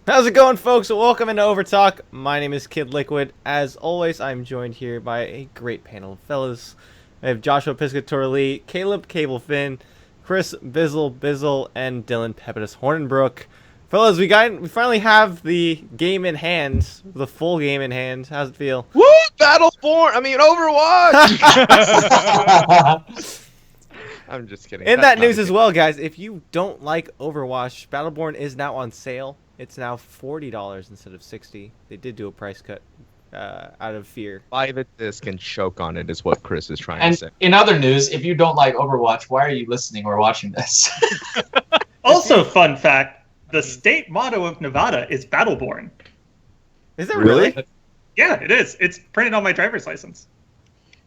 How's it going, folks? Welcome into Overtalk. My name is Kid Liquid. As always, I'm joined here by a great panel of fellas. I have Joshua Piscator Lee, Caleb Cable Finn, Chris Bizzle, and Dylan Pepidus Hornbrook. Fellas, we finally have the game in hand, the full game in hand. How's it feel? Woo! Battleborn! I mean, Overwatch! I'm just kidding. In that news as well, guys, if you don't like Overwatch, Battleborn is now on sale. It's now $40 instead of $60. They did do a price cut out of fear. Buy the disc and choke on it is what Chris is trying to say. In other news, if you don't like Overwatch, why are you listening or watching this? Also, fun fact, the state motto of Nevada is Battleborn. Is that really? Yeah, it is. It's printed on my driver's license.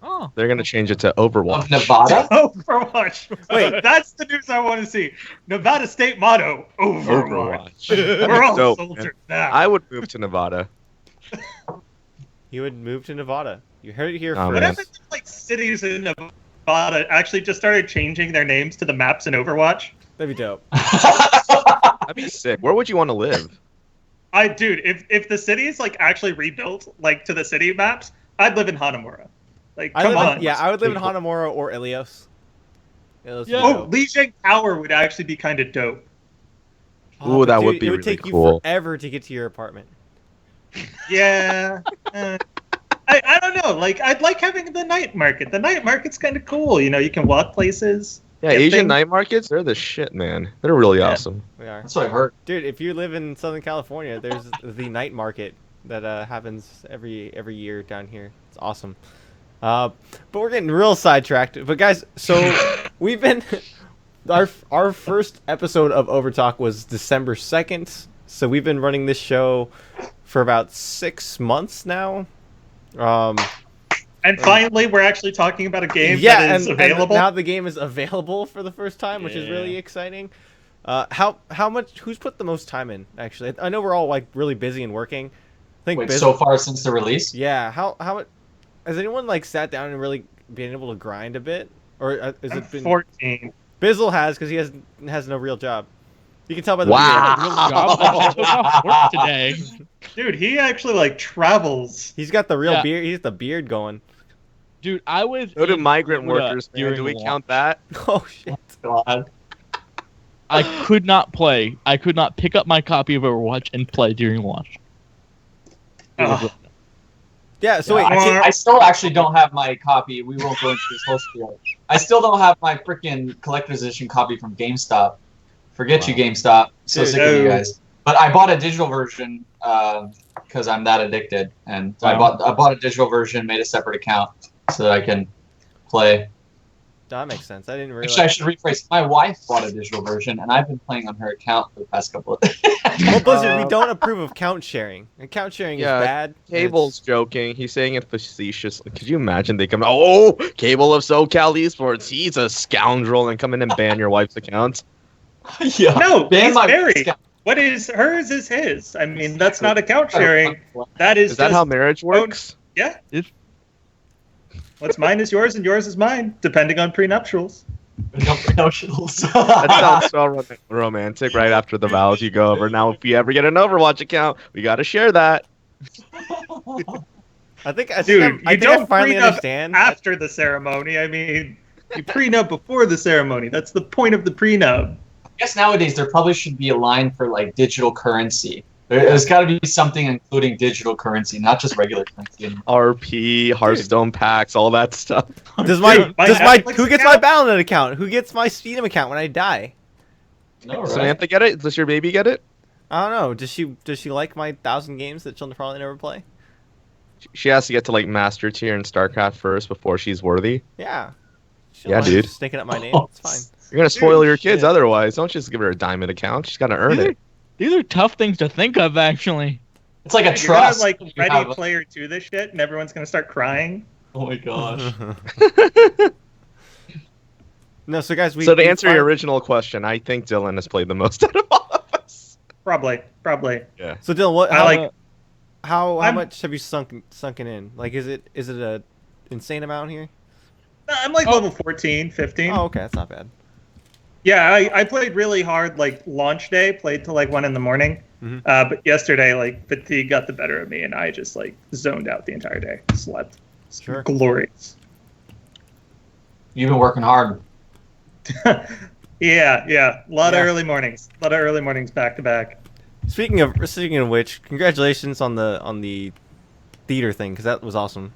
Oh. They're going to change it to Overwatch. Of Nevada? Overwatch. Wait, that's the news I want to see. Nevada state motto, Overwatch. We're all dope, soldiers man. now. I would move to Nevada. You would move to Nevada. You heard it here Oh, first. What happens if, like, cities in Nevada actually just started changing their names to the maps in Overwatch? That'd be dope. That'd be sick. Where would you want to live? Dude, if the cities, like, actually rebuilt, like, to the city maps, I'd live in Hanamura. Like, come on. Yeah, I would live in Hanamura or Ilios. Oh, Lijiang Tower would actually be kind of dope. Ooh, that would be It would really take cool. you forever to get to your apartment. Yeah. I don't know. Like, I'd like having the night market. The night market's kind of cool. You know, you can walk places. Yeah, Asian night markets, they're the shit, man. They're really awesome. We are. That's what I've heard. Dude, if you live in Southern California, there's the night market that happens every year down here. It's awesome. But we're getting real sidetracked. But guys, so we've been our first episode of Overtalk was December 2nd. So we've been running this show for about 6 months now. And finally, we're actually talking about a game Yeah, that is available. and now the game is available for the first time, which is really exciting. How much? Who's put the most time in? Actually, I know we're all like really busy and working. I think Wait, so far since the release? Yeah. How much? Has anyone like sat down and really been able to grind a bit, or has it been 14? Bizzle has because he has no real job. You can tell by the Wow. Today. Dude, he actually like travels. He's got the real beard. He's the beard going. Dude, I was. Go to migrant workers, man. during Do we launch. count that? Oh shit. God. I could not play. I could not pick up my copy of Overwatch and play during launch. Ugh. Yeah. So wait. I still actually don't have my copy. We won't go into this whole spiel. I still don't have my freaking collector's edition copy from GameStop. Forget you, GameStop. So sick of you guys. But I bought a digital version because I'm that addicted, and so I bought a digital version, made a separate account so that I can play. That makes sense. I didn't realize. Actually, I should rephrase. My wife bought a digital version, and I've been playing on her account for the past couple of days. Well, Blizzard, we don't approve of count sharing. Account sharing is bad. Cable's joking. He's saying it facetiously. Could you imagine they come, oh, Cable of SoCal Esports, he's a scoundrel, and come in and ban your wife's account? Yeah. No, Ban he's my married. account. What is hers is his. I mean, that's not account sharing. That is. Is that just how marriage works? Yeah. If- What's mine is yours, and yours is mine, depending on prenuptials. That sounds so romantic. Right after the vows, you go over. Now, if we ever get an Overwatch account, we got to share that. I think I Dude, I you think I don't finally prenup understand. after the ceremony. I mean, you prenup before the ceremony. That's the point of the prenup. I guess nowadays there probably should be a line for like digital currency. There's got to be something including digital currency, not just regular currency. RP, Hearthstone packs, all that stuff. Does Dude, my Netflix who gets my account? Battle.net account? Who gets my Steam account when I die? No, right? Samantha get it? Does your baby get it? I don't know. Does she like my 1,000 games that she'll probably never play? She has to get to like Master Tier in StarCraft first before she's worthy. Yeah. Yeah, dude. Stinking up my name. It's fine. You're gonna spoil your kids shit. otherwise. Don't just give her a diamond account. She's gotta earn it. These are tough things to think of, actually. It's like a You're trust. gonna like You Ready have a- Player 2 this shit, and everyone's gonna start crying. Oh my gosh. No, so guys, So to answer your original question, I think Dylan has played the most out of all of us. Probably. Yeah. So Dylan, what? I like. How I'm- much have you sunken in? Like, is it a insane amount here? I'm like level 14, 15. Oh, okay, that's not bad. Yeah, I played really hard like launch day, played till like 1 in the morning. Mhm. But yesterday, like fatigue got the better of me, and I just like zoned out the entire day. Slept. It's Sure. glorious. You've been working hard. Yeah. A lot Yeah. of early mornings. A lot of early mornings back to back. Speaking of which, congratulations on the theater thing, because that was awesome.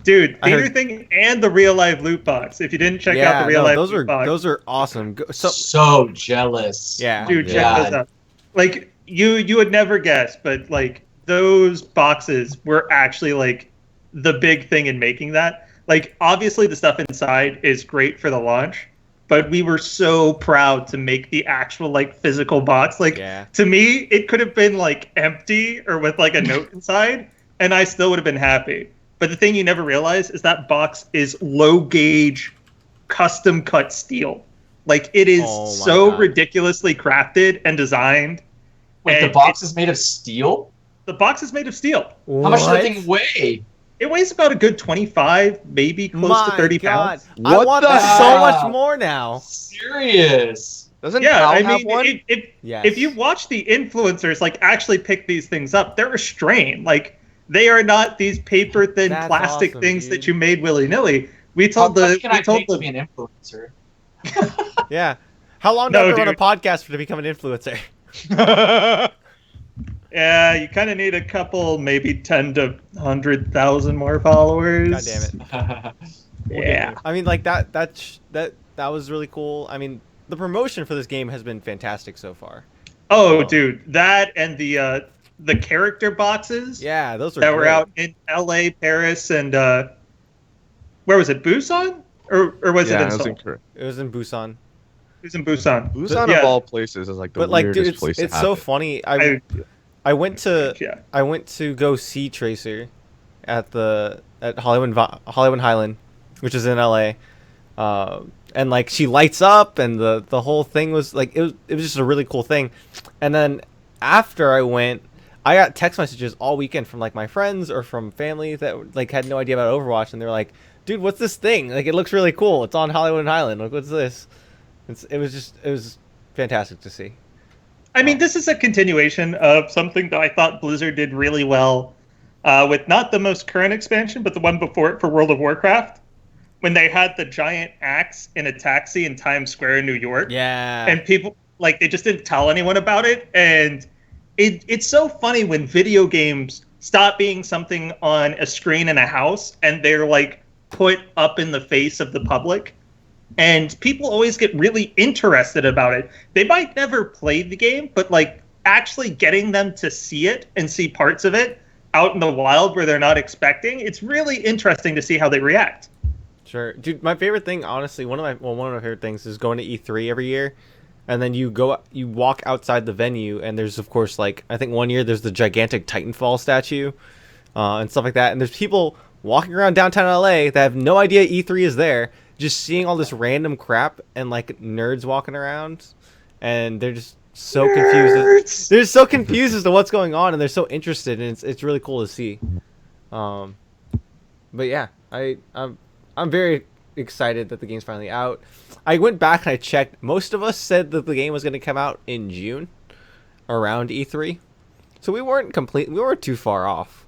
Dude, I theater heard- thing and the real life loot box. If you didn't check out Yeah, the real no, life those loot are box, those are awesome. So So jealous. Yeah. Oh my dude, check God. those out. Like you would never guess, but like those boxes were actually like the big thing in making that. Like obviously the stuff inside is great for the launch, but we were so proud to make the actual like physical box. Like yeah, to me, it could have been like empty or with like a note inside, and I still would have been happy. But the thing you never realize is that box is low gauge, custom cut steel. Like it is Oh my so God. ridiculously crafted and designed. Wait, the And box is made of steel? The box is made of steel. How much does that thing weigh? It weighs about a good 25, maybe close to 30 pounds. I What want the that so heck? much more now. Serious? Doesn't Yeah, Pal I have mean, one? Yes. if you watch the influencers like actually pick these things up, they're restrained. Like they are not these paper thin That's plastic awesome, things dude. that you made willy nilly. We How told the much can we I told pay to the be an influencer? Yeah. How long do I No, have to run a dude. podcast to become an influencer? yeah, you kind of need a couple, maybe 10 to 100,000 more followers. God damn it. Yeah. I mean, like that was really cool. I mean, the promotion for this game has been fantastic so far. Oh, dude, that and the character boxes Yeah, those are that were great. out in L.A., Paris, and where was it? Busan or was it Yeah, in it was Seoul? incorrect. It was in Busan. It was in Busan. Busan yeah. of all places is like the But like, weirdest dude, place it's to so have it. funny. I went to Yeah. go see Tracer at Hollywood Highland, which is in LA. And like she lights up, and the whole thing was like it was just a really cool thing. And then after I went, I got text messages all weekend from like my friends or from family that like had no idea about Overwatch, and they were like, "Dude, what's this thing? Like it looks really cool. It's on Hollywood Highland. Like what's this?" It was fantastic to see. I mean, this is a continuation of something that I thought Blizzard did really well with not the most current expansion, but the one before it for World of Warcraft, when they had the giant axe in a taxi in Times Square in New York. Yeah. And people, like, they just didn't tell anyone about it. And it's so funny when video games stop being something on a screen in a house and they're, like, put up in the face of the public. And people always get really interested about it. They might never play the game, but like actually getting them to see it and see parts of it out in the wild where they're not expecting, it's really interesting to see how they react. Sure, dude. My favorite thing, honestly, one of my favorite things is going to E3 every year, and then you walk outside the venue, and there's of course like I think one year there's the gigantic Titanfall statue, and stuff like that, and there's people walking around downtown LA that have no idea E3 is there, just seeing all this random crap and like nerds walking around, and they're just so confused. They're so confused as to what's going on, and they're so interested, and it's really cool to see. But yeah, I'm very excited that the game's finally out. I went back and I checked. Most of us said that the game was going to come out in June, around E3, so we weren't too far off.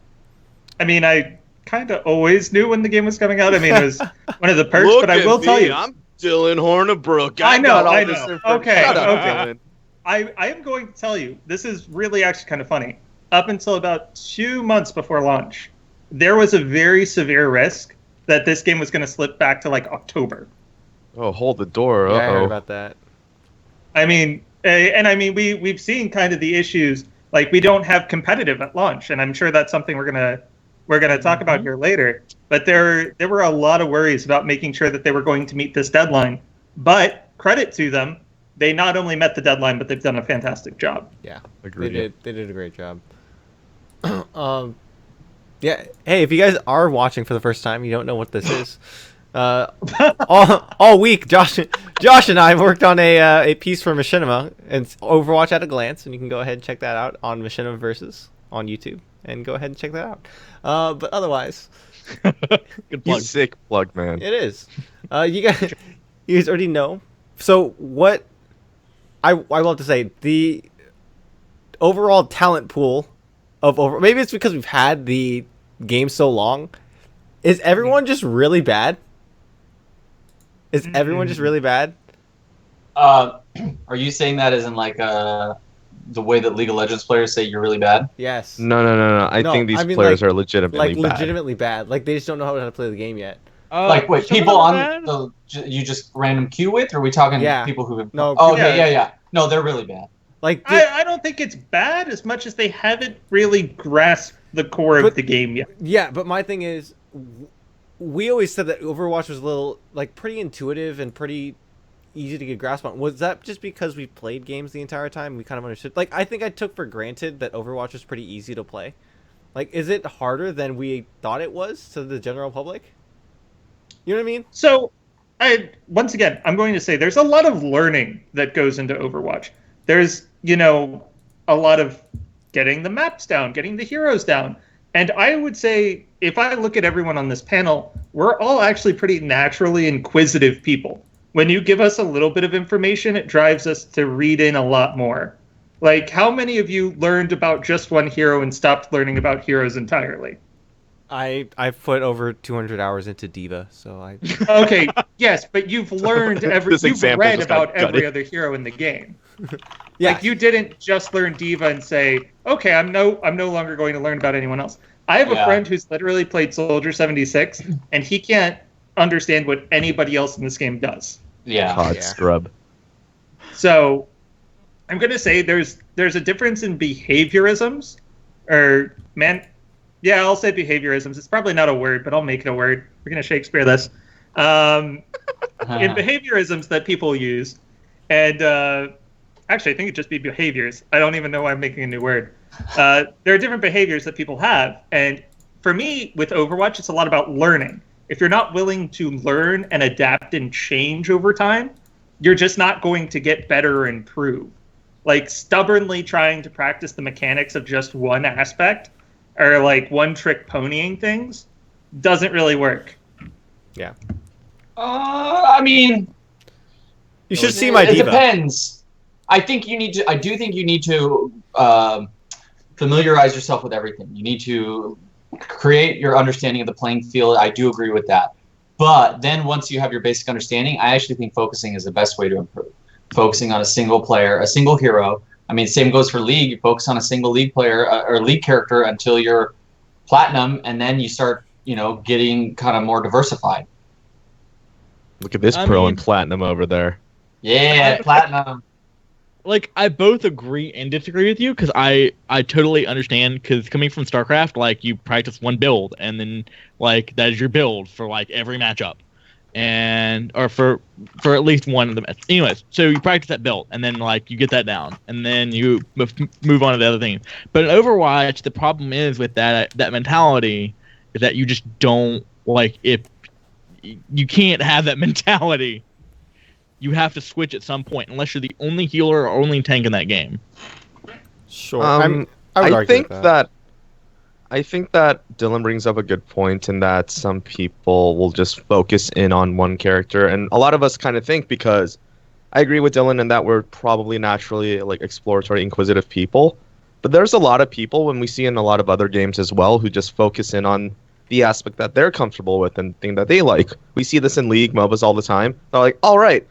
I mean, I kind of always knew when the game was coming out. I mean, it was one of the perks, Look but I at will tell me, you. I'm Dylan Hornibrook. I know, got all I this know. information. Okay, Shut up, okay. Dylan. I am going to tell you, this is really actually kind of funny. Up until about 2 months before launch, there was a very severe risk that this game was going to slip back to like October. Oh, hold the door. Yeah, I heard Uh-oh. about that. I mean, and I mean, we've seen kind of the issues. Like we don't have competitive at launch, and I'm sure that's something we're gonna talk about here later. But there were a lot of worries about making sure that they were going to meet this deadline. But credit to them, they not only met the deadline, but they've done a fantastic job. Yeah, Agreed. they did a great job. Yeah. Hey, if you guys are watching for the first time, you don't know what this is. All week, Josh and I worked on a piece for Machinima, and it's Overwatch at a glance, and you can go ahead and check that out on Machinima Versus on YouTube, and go ahead and check that out. But otherwise, Good plug. Sick plug, man. it is. You guys already know So what I want to say, the overall talent pool of maybe it's because we've had the game so long. Is everyone just really bad? Is everyone just really bad? Are you saying that as in like the way that League of Legends players say you're really bad? Yes. No. I No, think these I mean, players like- are legitimately bad. legitimately bad. Like they just don't know how to play the game yet. Like, wait, some of people them are on bad. you just random queue with, or are we talking Yeah. people who've been? No, Oh, people- okay, yeah. No, they're really bad. Like I don't think it's bad as much as they haven't really grasped the core But- of the game yet. yeah, but my thing is, we always said that Overwatch was a little like pretty intuitive and pretty easy to get a grasp on. Was that just because we played games the entire time? We kind of understood. Like, I think I took for granted that Overwatch was pretty easy to play. Like, is it harder than we thought it was to the general public? You know what I mean? So, once again, I'm going to say there's a lot of learning that goes into Overwatch. There's, a lot of getting the maps down, getting the heroes down. And I would say, if I look at everyone on this panel, we're all actually pretty naturally inquisitive people. When you give us a little bit of information, it drives us to read in a lot more. Like, how many of you learned about just one hero and stopped learning about heroes entirely? I put over 200 hours into Diva, so I Okay, yes, but you've learned This you've example read just got about every gutted. other hero in the game. yeah. Like, you didn't just learn Diva and say, okay, I'm no longer going to learn about anyone else. I have a Yeah. friend who's literally played Soldier 76, and he can't understand what anybody else in this game does. Yeah. COD Yeah. scrub. So I'm gonna say there's a difference in behaviorisms, I'll say behaviorisms. It's probably not a word, but I'll make it a word. We're gonna Shakespeare this. In behaviorisms that people use, and actually, I think it'd just be behaviors. I don't even know why I'm making a new word. There are different behaviors that people have, and for me, with Overwatch, it's a lot about learning. If you're not willing to learn and adapt and change over time, you're just not going to get better or improve. Like, stubbornly trying to practice the mechanics of just one aspect, or like one trick ponying things, doesn't really work. Yeah. I mean, You should see my it Diva. depends. I do think you need to familiarize yourself with everything. You need to create your understanding of the playing field. I do agree with that. But then once you have your basic understanding, I actually think focusing is the best way to improve. Focusing on a single player, a single hero. I mean, same goes for League. You focus on a single League player or League character until you're platinum, and then you start, getting kind of more diversified. Look at this I pro mean- and platinum over there. Yeah, platinum. Like, I both agree and disagree with you, because I totally understand, because coming from StarCraft, like, you practice one build, and then, like, that is your build for, like, every matchup. Or for at least one of the matches. Anyways, so you practice that build, and then, like, you get that down, and then you move on to the other things. But in Overwatch, the problem is with that mentality is that you just don't, like, if you can't have that mentality. You have to switch at some point, unless you're the only healer or only tank in that game. Sure. I would argue think with that I think that Dylan brings up a good point in that some people will just focus in on one character, and a lot of us kind of think, because I agree with Dylan in that we're probably naturally like exploratory, inquisitive people, but there's a lot of people, when we see in a lot of other games as well, who just focus in on the aspect that they're comfortable with and thing that they like. We see this in League MOBAs all the time. They're like, all right,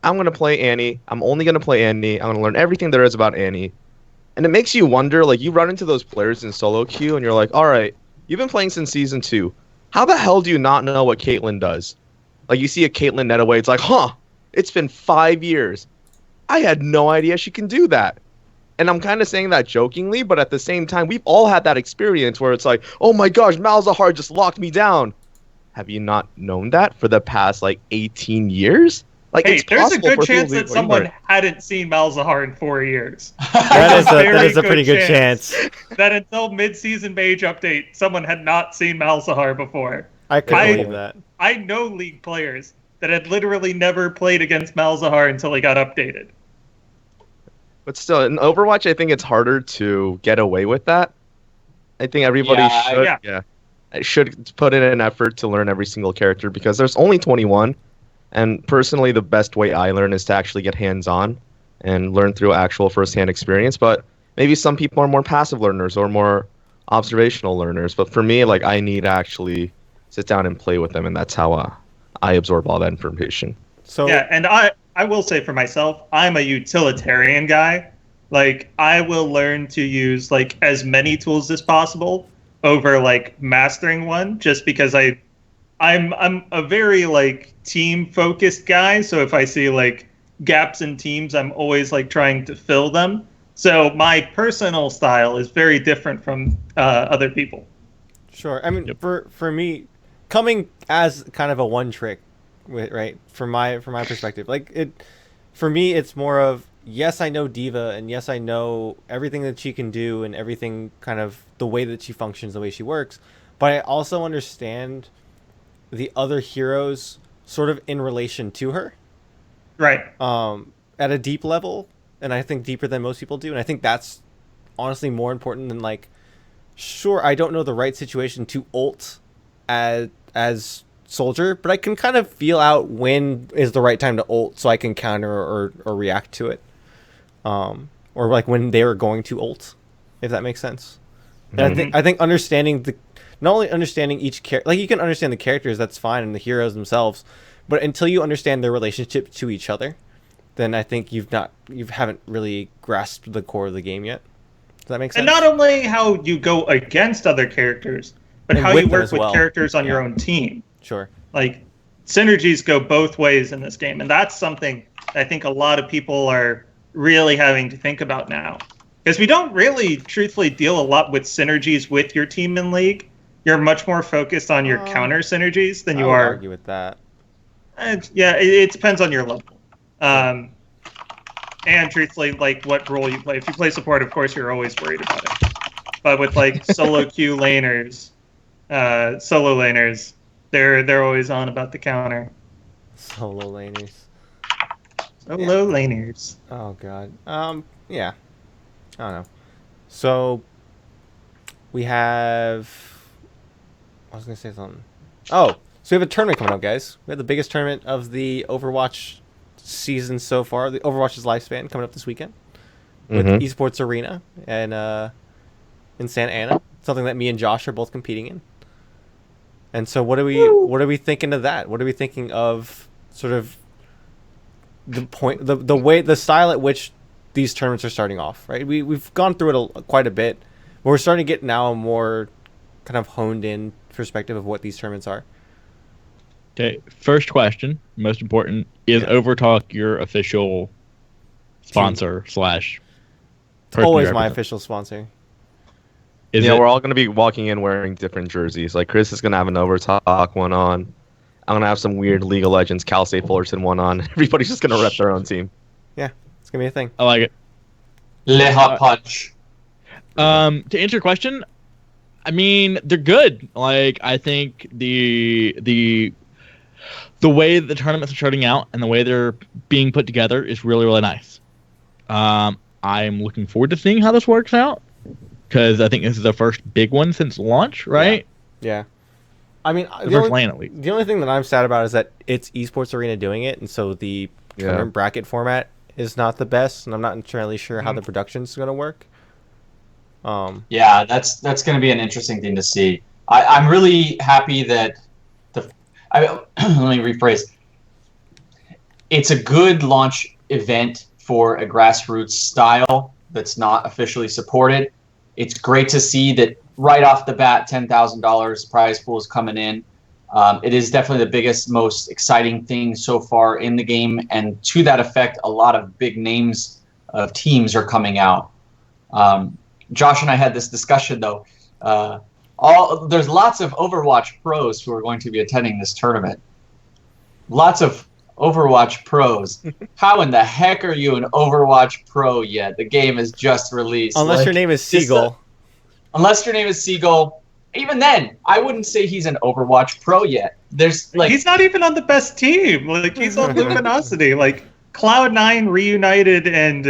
I'm going to play Annie. I'm only going to play Annie. I'm going to learn everything there is about Annie. And it makes you wonder, like, you run into those players in solo queue and you're like, all right, you've been playing since season 2. How the hell do you not know what Caitlyn does? Like, you see a Caitlyn net away, it's like, huh, it's been 5 years. I had no idea she can do that. And I'm kind of saying that jokingly, but at the same time, we've all had that experience where it's like, oh my gosh, Malzahar just locked me down. Have you not known that for the past, like, 18 years? Like, Hey, it's there's a possible good for chance people that to someone ignorant. hadn't seen Malzahar in 4 years. that Very is a good pretty good chance. That until mid-season Mage update, someone had not seen Malzahar before. I couldn't I- believe that. I know League players that had literally never played against Malzahar until he got updated. But still, in Overwatch, I think it's harder to get away with that. I think everybody yeah. should put in an effort to learn every single character, because there's only 21. And personally, the best way I learn is to actually get hands-on and learn through actual first-hand experience. But maybe some people are more passive learners or more observational learners. But for me, like, I need to actually sit down and play with them, and that's how I absorb all that information. So Yeah, and I will say for myself, I'm a utilitarian guy. Like, I will learn to use like as many tools as possible over like mastering one, just because I'm a very like team focused guy. So if I see like gaps in teams, I'm always like trying to fill them. So my personal style is very different from other people. Sure. I mean, for me, coming as kind of a one trick, right? From my perspective, like for me, it's more of yes, I know Diva, and yes, I know everything that she can do, and everything kind of the way that she functions, the way she works. But I also understand the other heroes sort of in relation to her, Right. at a deep level, and I think deeper than most people do, and I think that's honestly more important than like. Sure, I don't know the right situation to ult as soldier, but I can kind of feel out when is the right time to ult so I can counter or react to it. Or like when they are going to ult, if that makes sense. And I think understanding not only understanding each character, like you can understand the characters, that's fine, and the heroes themselves, but until you understand their relationship to each other, then I think you haven't really grasped the core of the game yet. Does that make sense? And not only how you go against other characters, but And how with you them work as with well. characters on your Yeah. own team. Sure. Like, synergies go both ways in this game, and that's something I think a lot of people are really having to think about now. Because we don't really, truthfully, deal a lot with synergies with your team in League. You're much more focused on your counter synergies than I you would are. argue with that. Yeah, it depends on your level. And truthfully, like what role you play. If you play support, of course, you're always worried about it. But with like solo queue laners, solo laners, they're always on about the counter. Solo laners. Solo laners. Oh god. Yeah. I don't know. So we have I was gonna say something. Oh, so we have a tournament coming up, guys. We have the biggest tournament of the Overwatch season so far, the Overwatch's lifespan, coming up this weekend with Esports Arena and in Santa Ana. Something that me and Josh are both competing in. And so what are we thinking of that? What are we thinking of sort of the way, the style at which these tournaments are starting off, right? We've gone through it quite a bit, but we're starting to get now a more kind of honed in perspective of what these tournaments are. Okay, first question, most important, is Overtalk your official sponsor slash person Always you my represent? official sponsor. Is Yeah, it- we're all going to be walking in wearing different jerseys. Like, Chris is going to have an Overtalk one on. I'm going to have some weird League of Legends Cal State Fullerton one on. Everybody's just going to rep their own team. Yeah, it's gonna be a thing. I like it. Leha Punch. To answer your question, I mean they're good. Like I think the way the tournaments are starting out and the way they're being put together is really, really nice. I'm looking forward to seeing how this works out because I think this is the first big one since launch, right? Yeah. I mean, The first LAN at least. the only thing that I'm sad about is that it's Esports Arena doing it, and so the tournament bracket format is not the best, and I'm not entirely sure how the production's going to work. Yeah, that's going to be an interesting thing to see. I'm really happy that let me rephrase. It's a good launch event for a grassroots style that's not officially supported. It's great to see that right off the bat, $10,000 prize pool is coming in. It is definitely the biggest, most exciting thing so far in the game, and to that effect, a lot of big names of teams are coming out. Josh and I had this discussion though. There's lots of Overwatch pros who are going to be attending this tournament. Lots of Overwatch pros. How in the heck are you an Overwatch pro yet? The game is just released. Unless your name is Seagull. Unless your name is Seagull. Even then, I wouldn't say he's an Overwatch pro yet. There's like He's not even on the best team. Like he's on Luminosity. Like Cloud9 reunited, and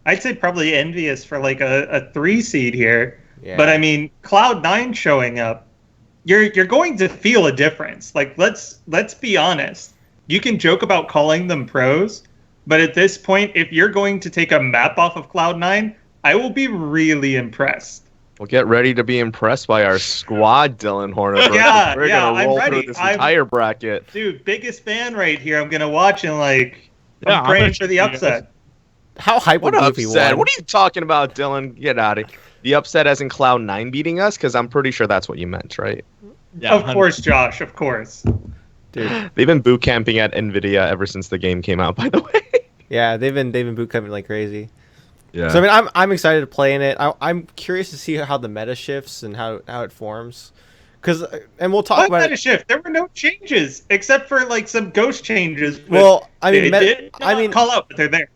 I'd say probably envious for like a 3 seed here. Yeah. But I mean, Cloud9 showing up, you're going to feel a difference. Like let's be honest. you can joke about calling them pros, but at this point, if you're going to take a map off of Cloud9, I will be really impressed. Well, get ready to be impressed by our squad, Dylan Hornibrook. Yeah, We're yeah, gonna I'm roll ready. through this entire bracket. Dude, biggest fan right here. I'm gonna watch and like, Yeah, I'm praying gonna for the check you upset. How hype What would be if he upset? won? What are you talking about, Dylan? Get out of here. The upset as in Cloud9 beating us? Because I'm pretty sure that's what you meant, right? Yeah, Of course, Josh. Of course. Dude. They've been boot camping at Nvidia ever since the game came out, by the way. Yeah, they've been boot camping like crazy. Yeah. So I mean, I'm excited to play in it. I'm curious to see how the meta shifts and how it forms, and we'll talk What about meta it. shift? There were no changes except for like some ghost changes. but Well, I mean, they did not call out, but they're there.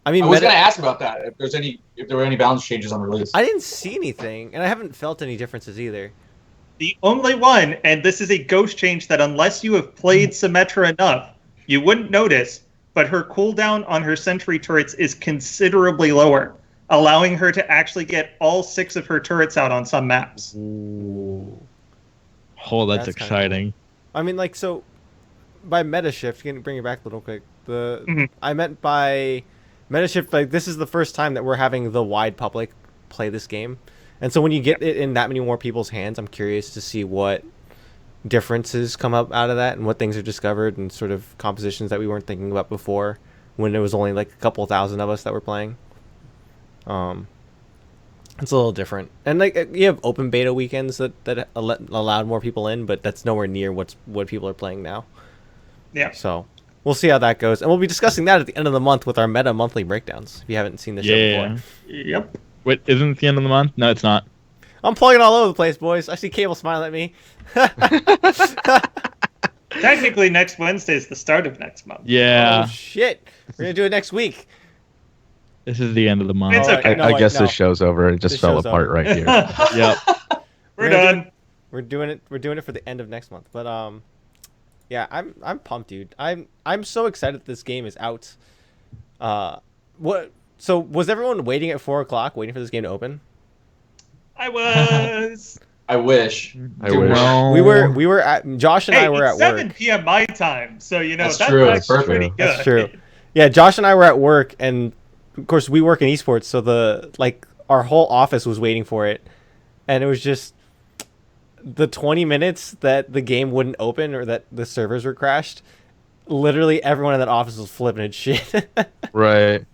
I mean, I was gonna ask about that. If there were any balance changes on release. I didn't see anything, and I haven't felt any differences either. The only one, and this is a ghost change that unless you have played Symmetra enough, you wouldn't notice, but her cooldown on her sentry turrets is considerably lower, allowing her to actually get all 6 of her turrets out on some maps. Ooh. Oh, that's That's kinda exciting. I mean, like, so by meta shift, can you bring it back a little quick? I meant by meta shift, like this is the first time that we're having the wide public play this game, and so when you get it in that many more people's hands, I'm curious to see what differences come up out of that and what things are discovered and sort of compositions that we weren't thinking about before when it was only like a couple thousand of us that were playing. It's a little different, and like you have open beta weekends that allowed more people in, but that's nowhere near what people are playing now. Yeah. So we'll see how that goes, and we'll be discussing that at the end of the month with our meta monthly breakdowns. If you haven't seen the show before, Yep. Wait, isn't it the end of the month? No, it's not. I'm plugging all over the place, boys. I see Cable smiling at me. Technically, next Wednesday is the start of next month. Yeah, Oh shit, we're gonna do it next week. this is the end of the month. It's okay. I guess no. this show's over. It just This fell show's apart over. right here. Yep. We're gonna done. We're doing it. We're doing it for the end of next month. But yeah, I'm pumped, dude. I'm so excited that this game is out. What? So was everyone waiting at 4:00, waiting for this game to open? I was. I wish. I wish. No. We were at Josh and Hey, I were it's at 7 work. p.m. my time, so you know That's that's true. actually That's pretty true. good. That's true. Yeah, Josh and I were at work, and of course we work in esports, so our whole office was waiting for it, and it was just the 20 minutes that the game wouldn't open or that the servers were crashed. Literally everyone in that office was flipping its shit. Right.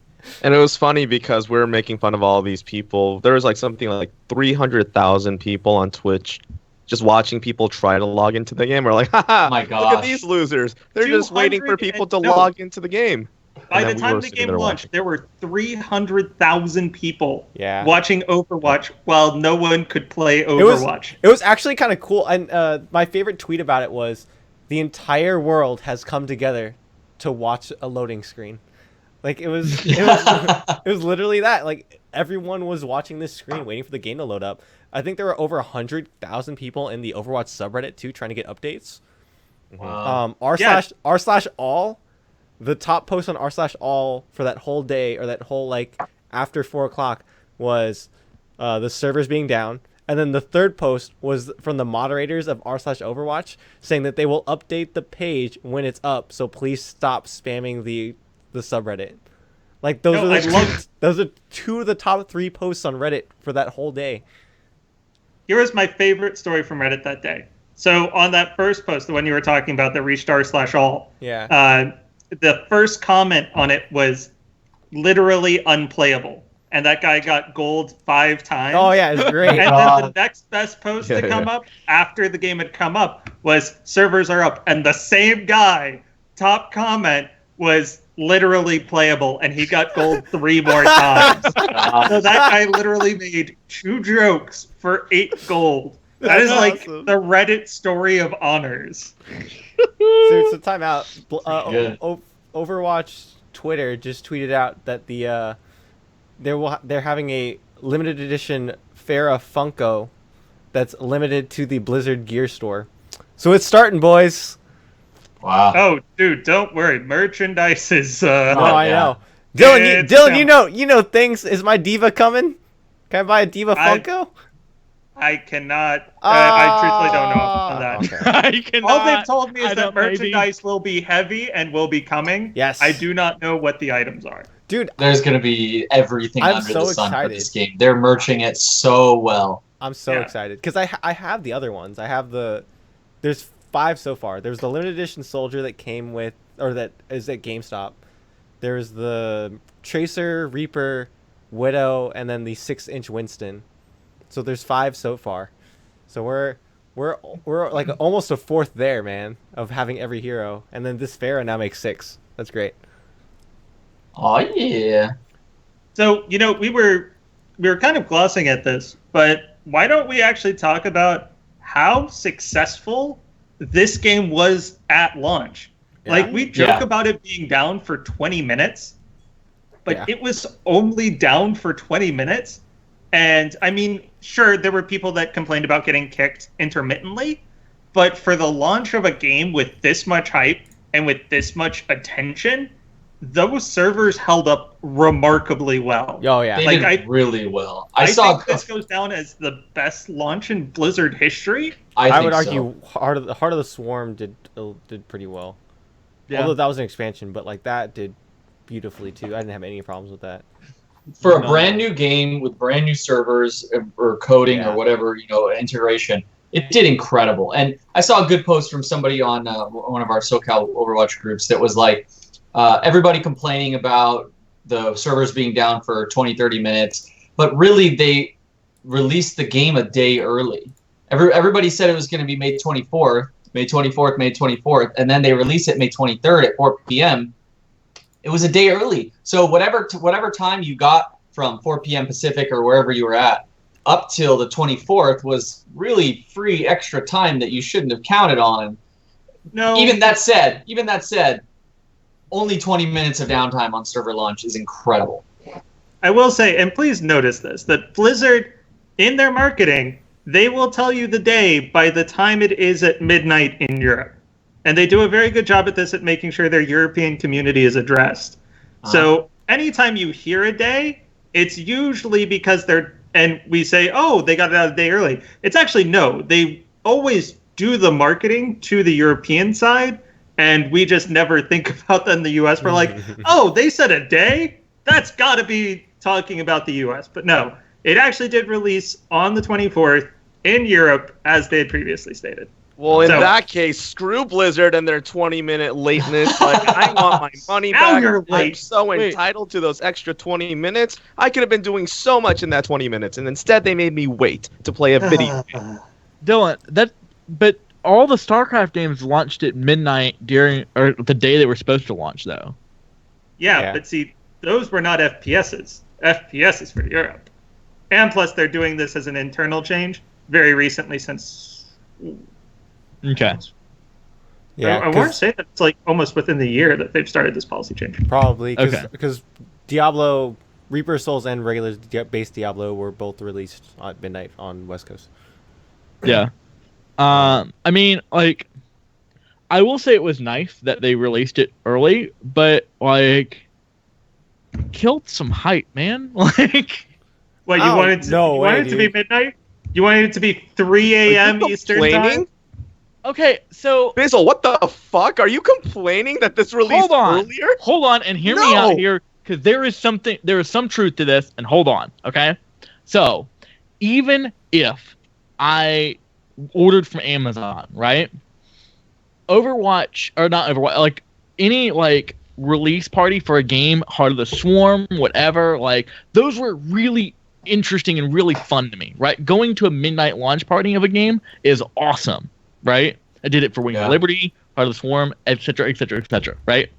And it was funny because we were making fun of all these people. There was like something like 300,000 people on Twitch just watching people try to log into the game. We're like, haha, Oh my look at gosh. these losers. They're just waiting for 200 people to no. log into the game. By And the then we time were the sitting game there launched, watching. there were 300,000 people Yeah. watching Overwatch while no one could play Overwatch. It was actually kind of cool, and my favorite tweet about it was the entire world has come together to watch a loading screen. Like it was it was literally that. Like everyone was watching this screen waiting for the game to load up. I think there were over 100,000 people in the Overwatch subreddit too trying to get updates. Wow. r/all, the top post on r/all for that whole day or that whole like after 4:00 was the servers being down, and then the third post was from the moderators of r/Overwatch saying that they will update the page when it's up, so please stop spamming the subreddit. Like those are two of the top 3 posts on Reddit for that whole day. Here was my favorite story from Reddit that day. So on that first post, the one you were talking about, the restart/all, Yeah. the first comment on it was literally unplayable. And that guy got gold 5 times. Oh yeah, it's great. And then the next best post to come up after the game had come up was servers are up. And the same guy, top comment, was literally playable. And he got gold 3 more times. So that guy literally made 2 jokes for 8 gold. That is like awesome. the Reddit story of honors. So time out. Good. Overwatch Twitter just tweeted out that they're having a limited edition Farah Funko that's limited to the Blizzard Gear Store. So it's starting, boys. Wow. Oh, dude, don't worry. Merchandise is. No, I yeah. know. Dylan, It's Dylan, down. you know things. Is my diva coming? Can I buy a diva Funko? I cannot. I truthfully don't know on that. Okay. I cannot. All they've told me is I that don't, maybe. merchandise will be heavy and will be coming. Yes. I do not know what the items are. Dude, There's gonna be everything I'm under so the sun excited. for this game. They're merching it so well. I'm so Yeah. excited because I have the other ones. I have there's 5 so far. There's the limited edition soldier that came with, or that is at GameStop. There's the Tracer, Reaper, Widow, and then the 6-inch Winston. So there's 5 so far. So we're like almost a fourth there, man, of having every hero. And then this Pharah now makes 6. That's great. Oh yeah. So we were kind of glossing at this, but why don't we actually talk about how successful this game was at launch? Yeah. Like, we joke Yeah. about it being down for 20 minutes, but Yeah. it was only down for 20 minutes. And I mean, sure, there were people that complained about getting kicked intermittently, but for the launch of a game with this much hype and with this much attention, those servers held up remarkably well. Oh yeah. They Like, did really well. I saw. think this goes down as the best launch in Blizzard history. I I think would so. argue Heart of the Swarm did pretty well. Although that was an expansion, but like that did beautifully too. I didn't have any problems with that. For a No. brand new game with brand new servers or coding Yeah. or whatever, integration, it did incredible. And I saw a good post from somebody on one of our SoCal Overwatch groups that was like, everybody complaining about the servers being down for 20, 30 minutes, but really they released the game a day early. Everybody said it was going to be May 24th, May 24th, and then they released it May 23rd at 4 p.m. It was a day early. So whatever time you got from 4 p.m. Pacific or wherever you were at up till the 24th was really free extra time that you shouldn't have counted on. No, Even that said, only 20 minutes of downtime on server launch is incredible. I will say, and please notice this, that Blizzard, in their marketing, they will tell you the day by the time it is at midnight in Europe. And they do a very good job at this, at making sure their European community is addressed. So anytime you hear a day, it's usually because and we say, oh, they got it out a day early. It's actually no. They always do the marketing to the European side, and we just never think about that in the US. We're like, oh, they said a day? That's got to be talking about the US. But no, it actually did release on the 24th in Europe, as they had previously stated. Well, in So- that case, screw Blizzard and their 20-minute lateness. Like, I want my money Now back. you're I'm late. so Wait. entitled to those extra 20 minutes. I could have been doing so much in that 20 minutes, and instead they made me wait to play a video. Dylan, but all the StarCraft games launched at midnight or the day they were supposed to launch, though. Yeah, but see, those were not FPSs. FPS is for Europe. And plus, they're doing this as an internal change very recently since... Okay. Yeah, I want to say that it's like almost within the year that they've started this policy change. probably Okay. because Diablo, Reaper Souls, and regular base Diablo were both released at midnight on West Coast. Yeah. I mean, like, I will say it was nice that they released it early, but like, killed some hype, man. Like, What, you Oh, wanted to, no you way, wanted it to be dude. midnight? You wanted it to be 3 a.m. Eastern complaining? time? okay, so Bizzle, what the fuck? Are you complaining that this released earlier? hold on, and hear me out here, because there is some truth to this, and hold on, okay? So, even if I ordered from Amazon, right? Overwatch, or not Overwatch, like, any, like, release party for a game, Heart of the Swarm, whatever, like, those were really interesting and really fun to me, right? Going to a midnight launch party of a game is awesome, right? I did it for Wings of Liberty, Heart of the Swarm, etc., etc., etc., right?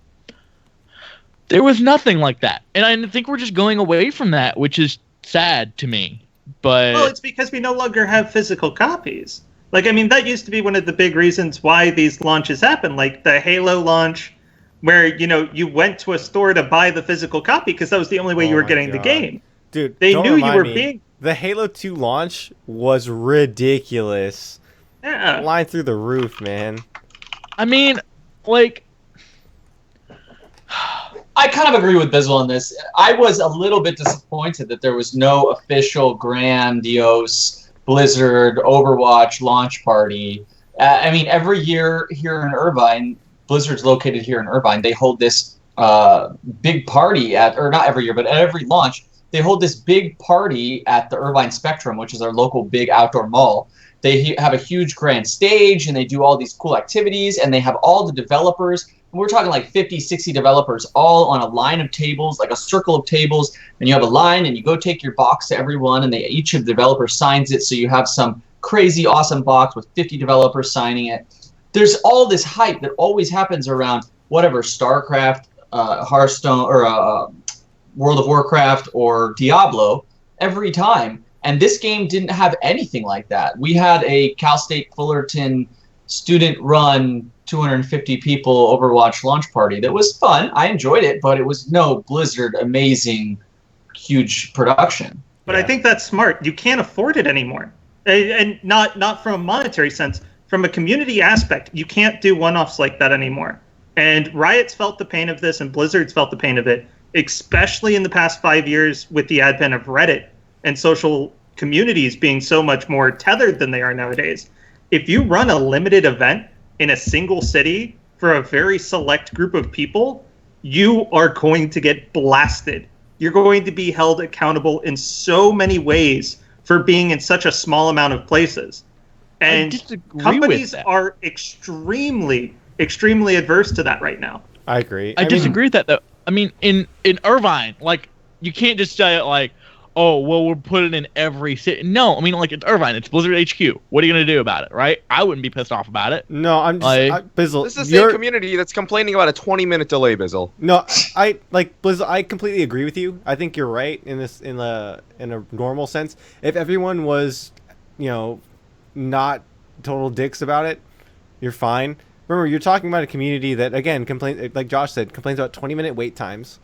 There was nothing like that. And I think we're just going away from that, which is sad to me. But Well, it's because we no longer have physical copies. Like, I mean, that used to be one of the big reasons why these launches happen. Like the Halo launch, where, you went to a store to buy the physical copy because that was the only way Oh you were my getting the God. game. Dude, They don't knew you remind were me. being... The Halo 2 launch was ridiculous. Yeah. Line through the roof, man. I mean, like, I kind of agree with Bizzle on this. I was a little bit disappointed that there was no official grandiose Blizzard Overwatch launch party. I mean, every year here in Irvine, Blizzard's located here in Irvine. They hold this big party or not every year, but at every launch, they hold this big party at the Irvine Spectrum, which is our local big outdoor mall. They have a huge grand stage, and they do all these cool activities, and they have all the developers. And we're talking like 50, 60 developers all on a line of tables, like a circle of tables, and you have a line, and you go take your box to everyone, and each of the developers signs it, so you have some crazy awesome box with 50 developers signing it. There's all this hype that always happens around whatever, StarCraft, Hearthstone, or World of Warcraft, or Diablo every time. And this game didn't have anything like that. We had a Cal State Fullerton student-run 250 people Overwatch launch party that was fun. I enjoyed it, but it was no Blizzard amazing, huge production. But I think that's smart. You can't afford it anymore. And not from a monetary sense. From a community aspect, you can't do one-offs like that anymore. And Riot's felt the pain of this, and Blizzard's felt the pain of it, especially in the past 5 years with the advent of Reddit and social communities being so much more tethered than they are nowadays. If you run a limited event in a single city for a very select group of people, you are going to get blasted. You're going to be held accountable in so many ways for being in such a small amount of places. And companies are extremely, extremely adverse to that right now. I agree. I disagree with that, though. I mean, in Irvine, like, you can't just say it like, oh, well, we're putting in every city. No, I mean, like, it's Irvine. It's Blizzard HQ. What are you going to do about it, right? I wouldn't be pissed off about it. No, I'm just... Bizzle, this is the same community that's complaining about a 20-minute delay, Bizzle. No, Blizzle, I completely agree with you. I think you're right in a normal sense. If everyone was, not total dicks about it, you're fine. Remember, you're talking about a community that, again, like Josh said, complains about 20-minute wait times,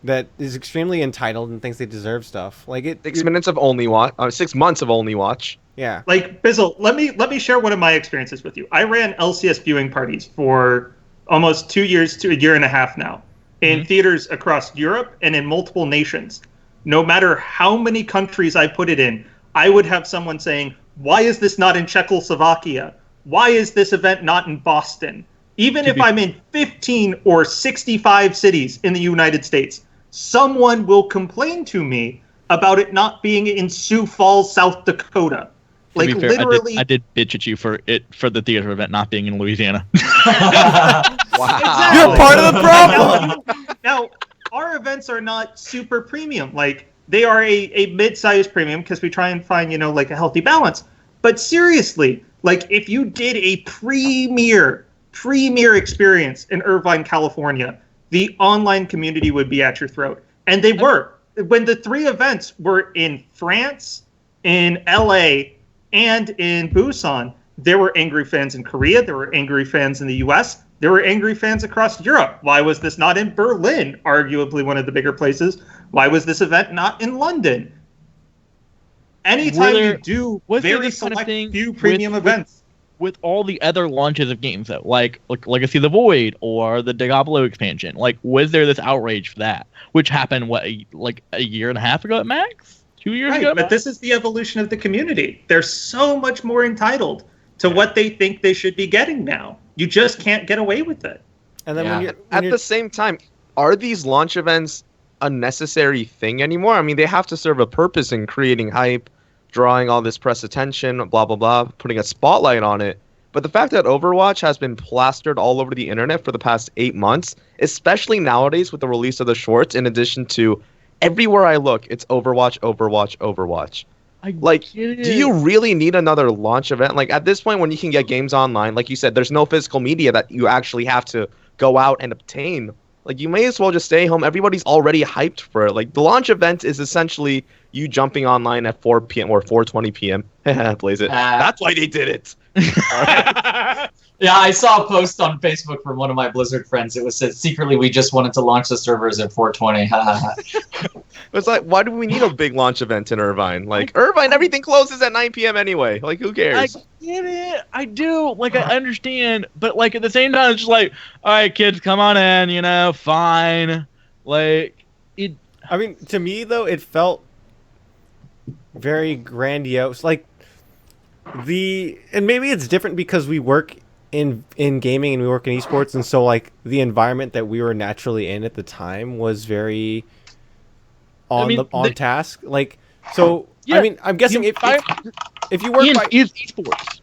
that is extremely entitled and thinks they deserve stuff. Like 6 minutes of only watch, 6 months of only watch. Yeah. Like, Bizzle, let me share one of my experiences with you. I ran LCS viewing parties for almost 2 years to a year and a half now in theaters across Europe and in multiple nations. No matter how many countries I put it in, I would have someone saying, why is this not in Czechoslovakia? Why is this event not in Boston? Even if I'm in 15 or 65 cities in the United States, someone will complain to me about it not being in Sioux Falls, South Dakota. Like, to be fair, literally, I did bitch at you for the theater event not being in Louisiana. Wow. Exactly. You're part of the problem. Now, our events are not super premium. Like, they are a mid-sized premium because we try and find, like a healthy balance. But seriously, like, if you did a premier experience in Irvine, California, the online community would be at your throat. And they were. When the 3 events were in France, in LA, and in Busan, there were angry fans in Korea, there were angry fans in the US, there were angry fans across Europe. Why was this not in Berlin, arguably one of the bigger places? Why was this event not in London? Anytime you do very select few premium events. With all the other launches of games, though, like Legacy of the Void or the Diablo expansion, like, was there this outrage for that? Which happened, like a year and a half ago at max? 2 years ago? But this is the evolution of the community. They're so much more entitled to what they think they should be getting now. You just can't get away with it. And then at the same time, are these launch events a necessary thing anymore? I mean, they have to serve a purpose in creating hype, drawing all this press attention, blah, blah, blah, putting a spotlight on it. But the fact that Overwatch has been plastered all over the internet for the past 8 months, especially nowadays with the release of the shorts, in addition to everywhere I look, it's Overwatch, Overwatch, Overwatch. Do you really need another launch event? Like, at this point, when you can get games online, like you said, there's no physical media that you actually have to go out and obtain. Like, you may as well just stay home. Everybody's already hyped for it. Like, the launch event is essentially you jumping online at 4 p.m. or 4:20 p.m. Blaze it. That's why they did it. Yeah, I saw a post on Facebook from one of my Blizzard friends. It was said, secretly, we just wanted to launch the servers at 4:20. It's like, why do we need a big launch event in Irvine? Like, Irvine, everything closes at 9 p.m. anyway. Like, who cares? I get it. I do. Like, I understand. But, like, at the same time, it's just like, all right, kids, come on in, fine. Like, it... I mean, to me, though, it felt very grandiose. Like, and maybe it's different because we work in gaming and we work in esports, and so like the environment that we were naturally in at the time was very on task. Like, so Yeah, I mean, I'm guessing if you work is esports.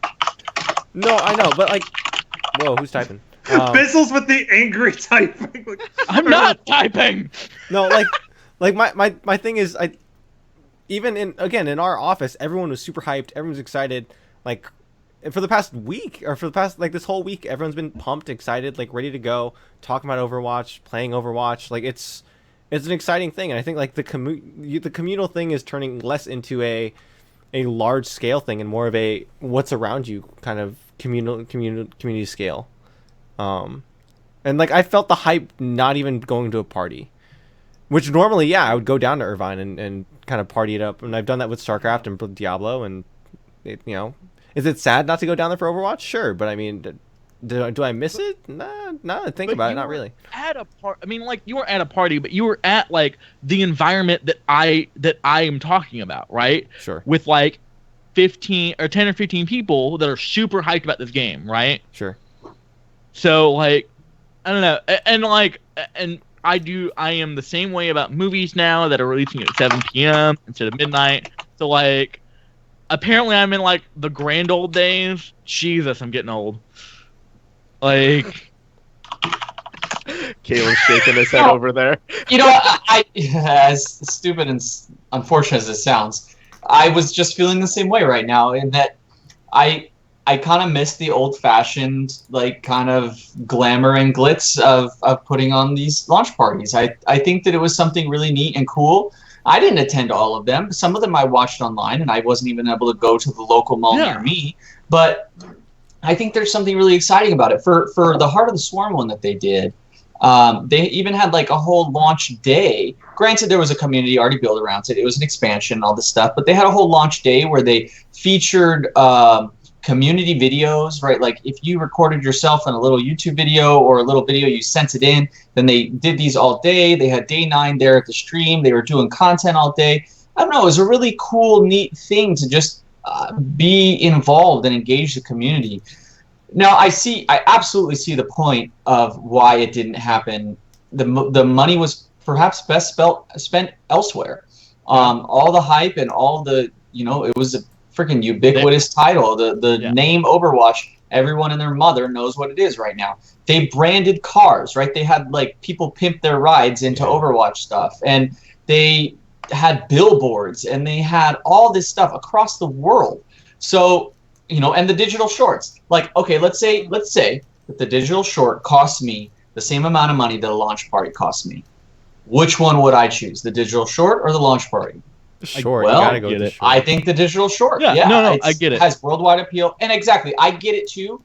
No, I know, but like, whoa, who's typing? Bizzles with the angry typing. I'm not typing. No, like my thing is, even in our office, everyone was super hyped. Everyone's excited. Like, for the past week, or for the past, like, this whole week, everyone's been pumped, excited, like, ready to go, talking about Overwatch, playing Overwatch. Like, it's an exciting thing. And I think, like, the communal thing is turning less into a large scale thing and more of a what's around you kind of community scale. And, like, I felt the hype not even going to a party. Which normally, yeah, I would go down to Irvine and kind of party it up. And I've done that with StarCraft and Diablo. And, is it sad not to go down there for Overwatch? Sure. But, I mean, do I miss it? Nah, think about it. Not really. At a I mean, like, you were at a party, but you were at, like, the environment that I am talking about, right? Sure. With, like, 10 or 15 people that are super hyped about this game, right? Sure. So, like, I don't know. And, like, I am the same way about movies now that are releasing at 7 p.m. instead of midnight. So, like, apparently I'm in, like, the grand old days. Jesus, I'm getting old. Like, Caleb's shaking his head over there. You know, I as stupid and unfortunate as it sounds, I was just feeling the same way right now, in that I kind of miss the old-fashioned, like, kind of glamour and glitz of putting on these launch parties. I think that it was something really neat and cool. I didn't attend all of them. Some of them I watched online, and I wasn't even able to go to the local mall near me. But I think there's something really exciting about it. For the Heart of the Swarm one that they did, they even had like a whole launch day. Granted, there was a community already built around it. It was an expansion and all this stuff. But they had a whole launch day where they featured community videos, right? Like, if you recorded yourself in a little YouTube video or a little video, you sent it in, then they did these all day. They had day 9 there at the stream. They were doing content all day. I don't know. It was a really cool, neat thing to just be involved and engage the community. Now, I absolutely see the point of why it didn't happen. The money was perhaps best spent elsewhere. All the hype and all the, it was a freaking ubiquitous title. The name Overwatch, everyone and their mother knows what it is right now. They branded cars, right? They had, like, people pimp their rides into Overwatch stuff, and they had billboards, and they had all this stuff across the world. So, and the digital shorts. Like, okay, let's say that the digital short costs me the same amount of money that a launch party costs me. Which one would I choose, the digital short or the launch party? Short. Well, you gotta go with the short. I think the digital short. Yeah, no, I get it. It has worldwide appeal, and exactly, I get it too.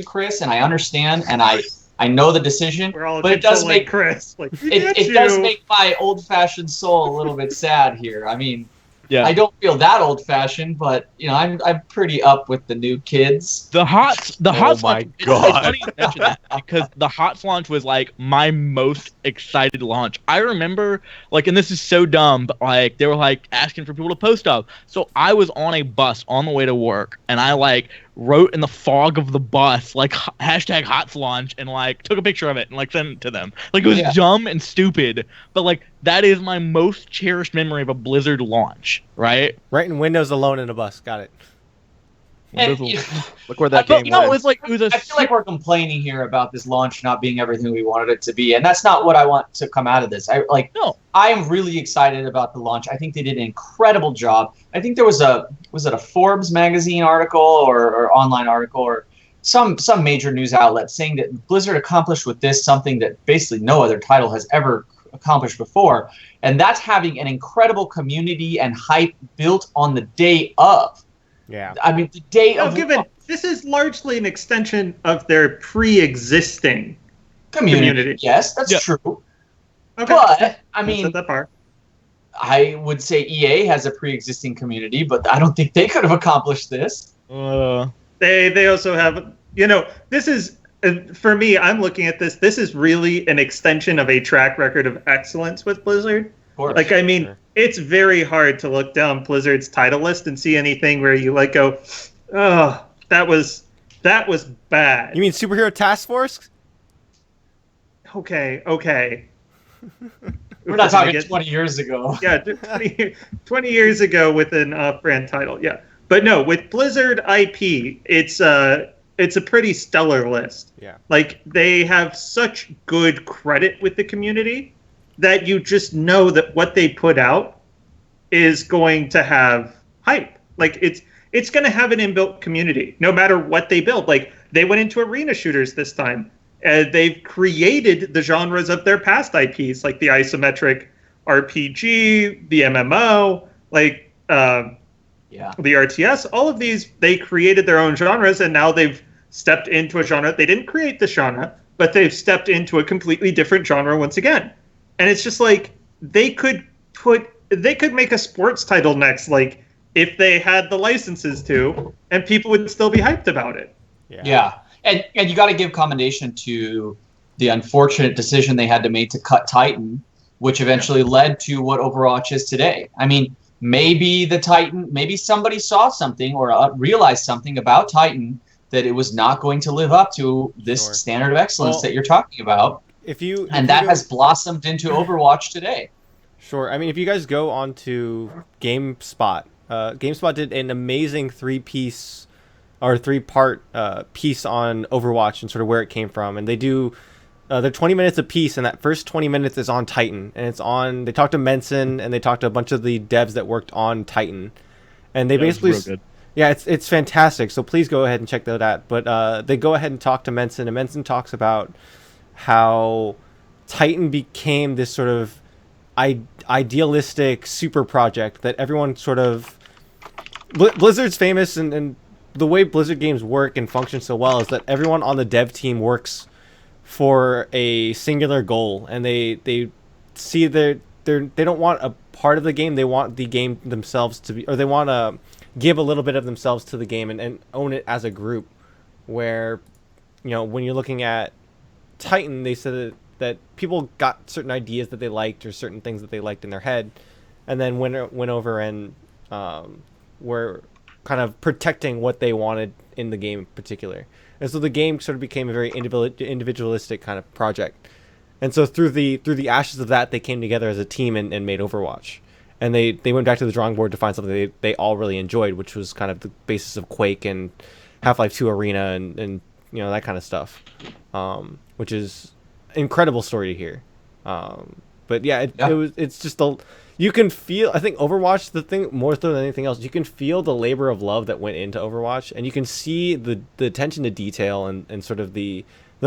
Chris, and I understand, and I know the decision. We're all but it does make Chris. Like, it does make my old-fashioned soul a little bit sad here. I mean, I don't feel that old-fashioned, but I'm pretty up with the new kids. The HOTS. Oh my God. It's funny you mention that because the HOTS launch was like my most excited launch. I remember, like, and this is so dumb, but like they were like asking for people to post up. So I was on a bus on the way to work, and I like wrote in the fog of the bus like hashtag HOTS launch, and like took a picture of it and like sent it to them. Like, it was dumb and stupid, but like that is my most cherished memory of a Blizzard launch. Right? Writing Windows alone in a bus. Got it. And, Look where that game went. It was like I feel like we're complaining here about this launch not being everything we wanted it to be, and that's not what I want to come out of this. I'm really excited about the launch. I think they did an incredible job. I think there was a Forbes magazine article or online article or some major news outlet saying that Blizzard accomplished with this something that basically no other title has ever accomplished before, and that's having an incredible community and hype built on the day of. Yeah. I mean, the day of... This is largely an extension of their pre-existing community. Yes, that's true. Okay. But, I mean, that part. I would say EA has a pre-existing community, but I don't think they could have accomplished this. They also have... this is... For me, I'm looking at this. This is really an extension of a track record of excellence with Blizzard. Of course. Like, I mean, it's very hard to look down Blizzard's title list and see anything where you like go, oh, that was bad. You mean Superhero Task Force? Okay. We're not talking 20 years ago. Yeah, 20 years ago with an off-brand title. Yeah, but no, with Blizzard IP, it's a pretty stellar list. Yeah. Like, they have such good credit with the community that you just know that what they put out is going to have hype. Like, it's going to have an inbuilt community, no matter what they build. Like, they went into arena shooters this time. They've created the genres of their past IPs, like the isometric RPG, the MMO, like the RTS. All of these, they created their own genres, and now they've stepped into a genre. They didn't create the genre, but they've stepped into a completely different genre once again. And it's just like they could make a sports title next, like if they had the licenses to, and people would still be hyped about it. Yeah. And you got to give commendation to the unfortunate decision they had to make to cut Titan, which eventually led to what Overwatch is today. I mean, maybe somebody saw something or realized something about Titan that it was not going to live up to this standard of excellence that you're talking about. That has blossomed into Overwatch today. Sure. I mean, if you guys go on to GameSpot, GameSpot did an amazing three-part piece on Overwatch and sort of where it came from. And they do, they're 20 minutes a piece, and that first 20 minutes is on Titan. And they talked to Menson, and they talked to a bunch of the devs that worked on Titan. And they basically... real good. Yeah, it's fantastic. So please go ahead and check that out. But they go ahead and talk to Menson, and Menson talks about how Titan became this sort of idealistic super project that everyone sort of... Blizzard's famous, and the way Blizzard games work and function so well is that everyone on the dev team works for a singular goal, and they see they don't want a part of the game. They want the game themselves to be, or they want to give a little bit of themselves to the game and own it as a group. Where, when you're looking at Titan, they said that people got certain ideas that they liked or certain things that they liked in their head, and then went over and were kind of protecting what they wanted in the game in particular. And so the game sort of became a very individualistic kind of project. And so through the ashes of that, they came together as a team and made Overwatch. And they went back to the drawing board to find something they all really enjoyed, which was kind of the basis of Quake and Half-Life 2 Arena and that kind of stuff, which is an incredible story to hear. But yeah, it's just you can feel, I think Overwatch, the thing more so than anything else, you can feel the labor of love that went into Overwatch, and you can see the attention to detail and sort of the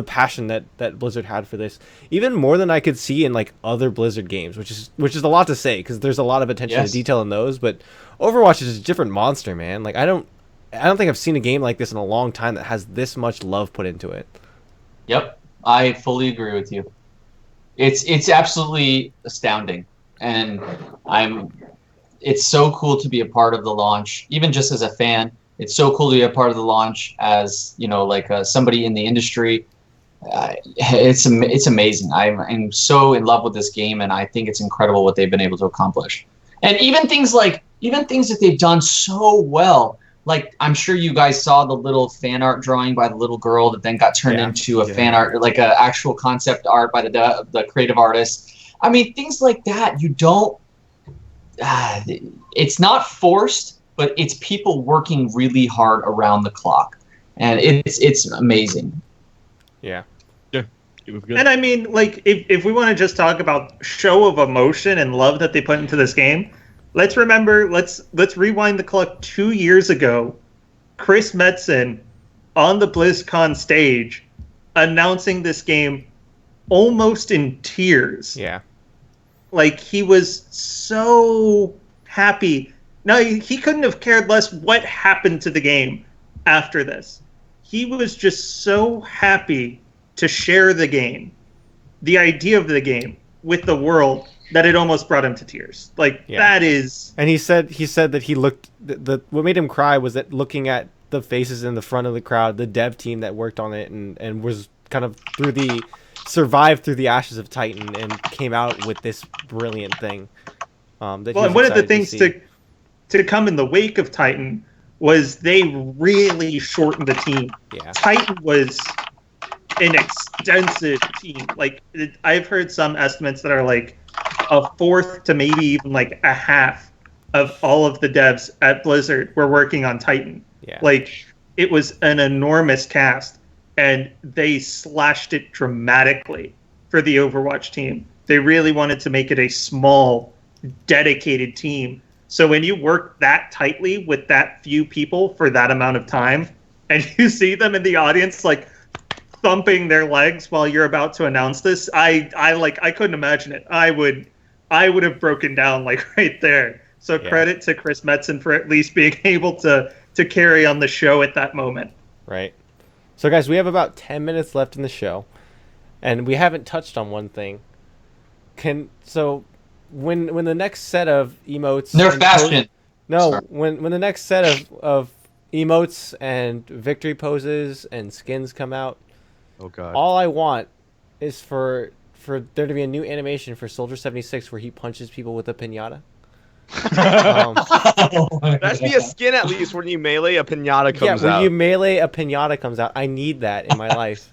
passion that Blizzard had for this, even more than I could see in like other Blizzard games, which is a lot to say because there's a lot of attention to detail in those, but Overwatch is a different monster, man. Like I don't think I've seen a game like this in a long time that has this much love put into it. Yep, I fully agree with you. It's absolutely astounding. And it's so cool to be a part of the launch, even just as a fan. It's so cool to be a part of the launch as, somebody in the industry. It's amazing. I'm so in love with this game, and I think it's incredible what they've been able to accomplish. And even things that they've done so well. Like, I'm sure you guys saw the little fan art drawing by the little girl that then got turned into a fan art, like an actual concept art by the creative artist. I mean, things like that, you don't... it's not forced, but it's people working really hard around the clock. And it's amazing. Yeah. Yeah. It was good. And I mean, like, if we want to just talk about show of emotion and love that they put into this game, let's rewind the clock 2 years ago. Chris Metzen on the BlizzCon stage announcing this game almost in tears. Yeah. Like, he was so happy. Now, he couldn't have cared less what happened to the game after this. He was just so happy to share the game, the idea of the game, with the world, that it almost brought him to tears. Like, that is... And he said that he looked... what made him cry was that looking at the faces in the front of the crowd, the dev team that worked on it and was kind of survived through the ashes of Titan and came out with this brilliant thing. That Well, he and was one of the excited things see. to come in the wake of Titan was they really shortened the team. Yeah. Titan was an extensive team. Like I've heard some estimates that are like a fourth to maybe even like a half of all of the devs at Blizzard were working on Titan. Yeah. Like it was an enormous cast, and they slashed it dramatically for the Overwatch team. They really wanted to make it a small, dedicated team. So when you work that tightly with that few people for that amount of time, and you see them in the audience like thumping their legs while you're about to announce this, I couldn't imagine it. I would have broken down like right there. So credit to Chris Metzen for at least being able to carry on the show at that moment. Right. So guys, we have about 10 minutes left in the show, and we haven't touched on one thing. When the next set of emotes Nerf Bastion. Sorry. when the next set of emotes and victory poses and skins come out, Oh god. all I want is for there to be a new animation for Soldier 76 where he punches people with a piñata. That should be a skin at least when you melee a pinata comes when out. you melee a piñata comes out. I need that in my life.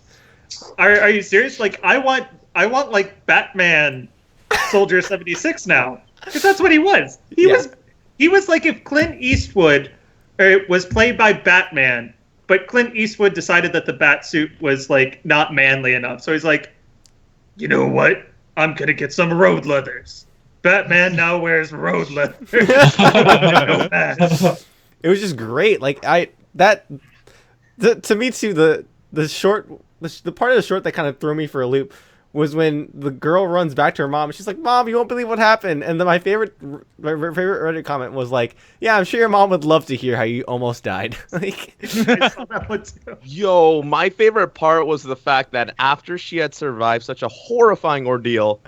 Are you serious? Like I want like Batman Soldier 76 now, because that's what he was. He was like if Clint Eastwood was played by Batman, but Clint Eastwood decided that the bat suit was like not manly enough, so he's like, you know what? I'm gonna get some road leathers. Batman now wears road leathers. It was just great. Like to me too, the part of the short that kind of threw me for a loop was when the girl runs back to her mom and she's like, "Mom, you won't believe what happened." And then my favorite Reddit comment was like, "Yeah, I'm sure your mom would love to hear how you almost died." Like, I saw that one too. Yo, my favorite part was the fact that after she had survived such a horrifying ordeal,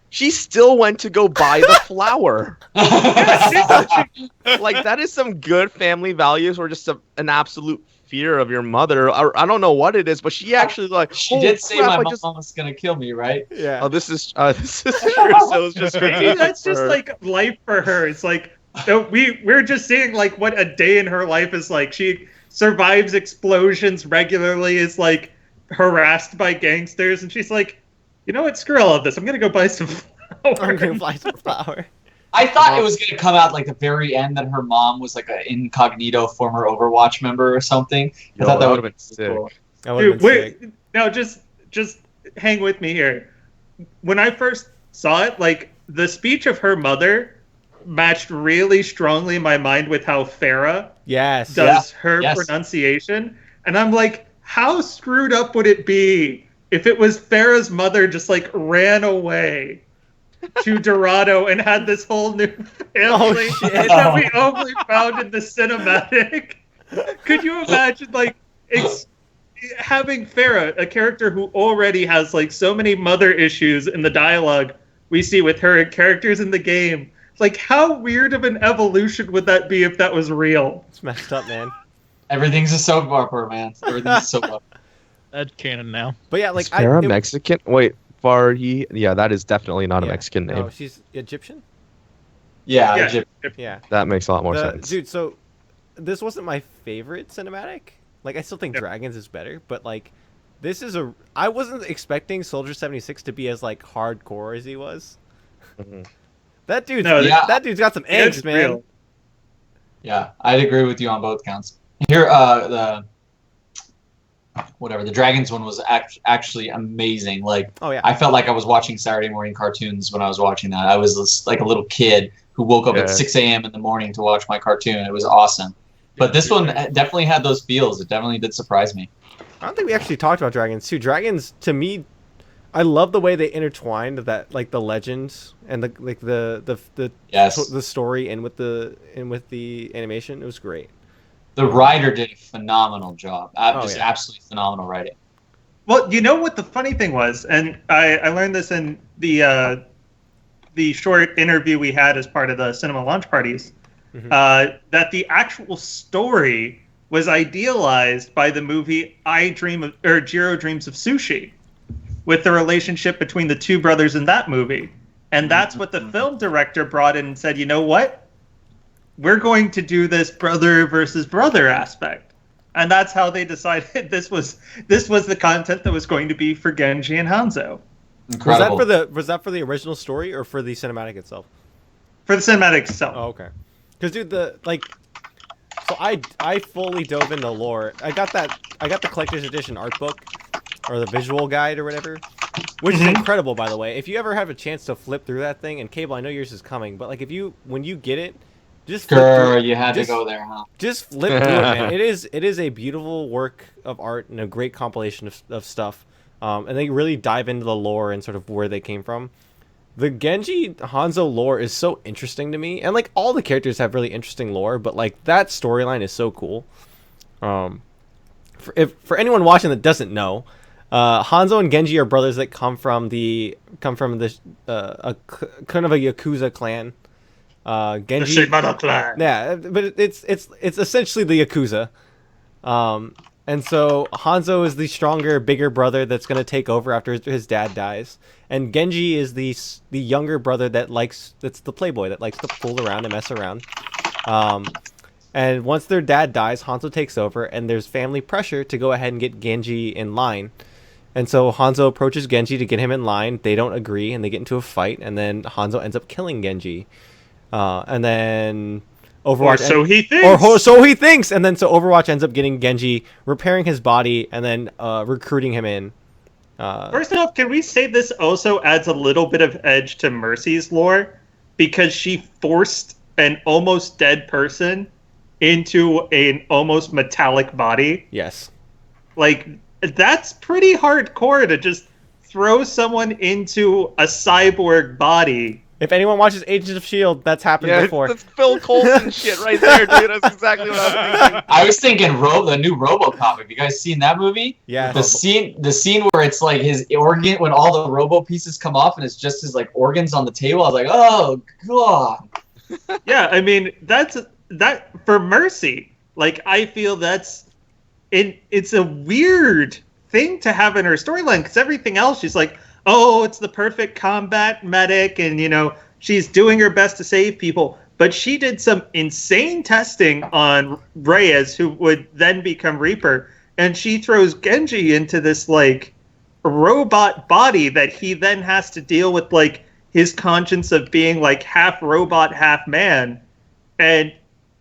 she still went to go buy the flower. Like, that is some good family values, or just an absolute fear of your mother. I don't know what it is, but she actually like. She did say my mom was gonna kill me, right? yeah. Oh, this is true. So it's just Maybe that's just like life for her. It's like we're just seeing like what a day in her life is like. She survives explosions regularly, is like harassed by gangsters, and she's like, you know what? Screw all of this. I'm gonna go buy some flour. I'm gonna buy some flour. I thought it was going to come out like the very end that her mom was like an incognito former Overwatch member or something. I thought that would have been sick. Cool. That would've been sick. Now just hang with me here. When I first saw it, like the speech of her mother matched really strongly in my mind with how Farah does her pronunciation, and I'm like, how screwed up would it be if it was Farah's mother just like ran away to Dorado and had this whole new family that we only found in the cinematic? Could you imagine like having Farah, a character who already has like so many mother issues in the dialogue we see with her and characters in the game? Like, how weird of an evolution would that be if that was real? It's messed up, man. Everything's a soap opera, man. Everything's a soap opera. That's canon now. But yeah, like is Farah Mexican? Wait, Farhi? Yeah, that is definitely not a Mexican name. No, she's Egyptian. Yeah. Yeah. That makes a lot more sense. Dude, so this wasn't my favorite cinematic. Like, I still think Dragons is better, but like, I wasn't expecting Soldier 76 to be as like hardcore as he was. Mm-hmm. That dude's got some eggs, man. Real. Yeah, I'd agree with you on both counts. Here, the Dragons one was actually amazing. Like, I felt like I was watching Saturday morning cartoons when I was watching that. I was just, like a little kid who woke up at 6 a.m. in the morning to watch my cartoon. It was awesome. But this one definitely had those feels. It definitely did surprise me. I don't think we actually talked about Dragons too. Dragons, to me, I love the way they intertwined that, like the legends and the story and with the animation. It was great. The writer did a phenomenal job. Absolutely phenomenal writing. Well, you know what the funny thing was, and I learned this in the short interview we had as part of the cinema launch parties, that the actual story was idealized by the movie Jiro Dreams of Sushi, with the relationship between the two brothers in that movie. And that's what the film director brought in and said, you know what? We're going to do this brother versus brother aspect. And that's how they decided this was the content that was going to be for Genji and Hanzo. Incredible. Was that for the original story or for the cinematic itself? For the cinematic itself. Oh, okay. Because dude, so I fully dove into lore. I got the collector's edition art book, or the visual guide or whatever, which is incredible, by the way. If you ever have a chance to flip through that thing, and Cable, I know yours is coming, but like when you get it, just flip through it. You had to go there, huh? Just flip through it, man. It is a beautiful work of art and a great compilation of stuff. And they really dive into the lore and sort of where they came from. The Genji Hanzo lore is so interesting to me, and like all the characters have really interesting lore, but like that storyline is so cool. For anyone watching that doesn't know, Hanzo and Genji are brothers that come from this kind of a Yakuza clan. Genji, the Shimada clan. yeah, but it's essentially the Yakuza. And so Hanzo is the stronger, bigger brother that's going to take over after his dad dies. And Genji is the younger brother that's the playboy that likes to fool around and mess around. And once their dad dies, Hanzo takes over, and there's family pressure to go ahead and get Genji in line. And so Hanzo approaches Genji to get him in line. They don't agree, and they get into a fight, and then Hanzo ends up killing Genji. And then Overwatch, so he thinks. Or so he thinks, and then so Overwatch ends up getting Genji, repairing his body, and then recruiting him in. First off, can we say this also adds a little bit of edge to Mercy's lore? Because she forced an almost dead person into an almost metallic body. Yes. Like, that's pretty hardcore to just throw someone into a cyborg body. If anyone watches Agents of S.H.I.E.L.D., that's happened before. That's Phil Coulson shit right there, dude. That's exactly what I was thinking. I was thinking the new RoboCop. Have you guys seen that movie? Yeah. The scene where it's like his organ, when all the robo pieces come off and it's just his like organs on the table. I was like, oh god. Yeah, I mean that for Mercy. Like, I feel it's a weird thing to have in her storyline, because everything else she's like, oh, it's the perfect combat medic, and, you know, she's doing her best to save people. But she did some insane testing on Reyes, who would then become Reaper, and she throws Genji into this, like, robot body that he then has to deal with, like, his conscience of being, like, half robot, half man. And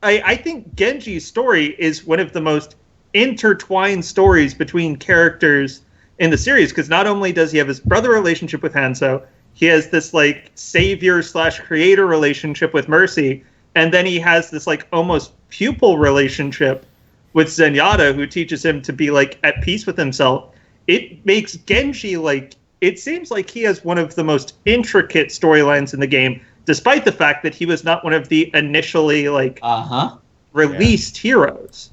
I think Genji's story is one of the most intertwined stories between characters in the series, because not only does he have his brother relationship with Hanzo, he has this like savior/creator relationship with Mercy, and then he has this like almost pupil relationship with Zenyatta, who teaches him to be like at peace with himself. It makes Genji like, it seems like he has one of the most intricate storylines in the game, despite the fact that he was not one of the initially like released heroes.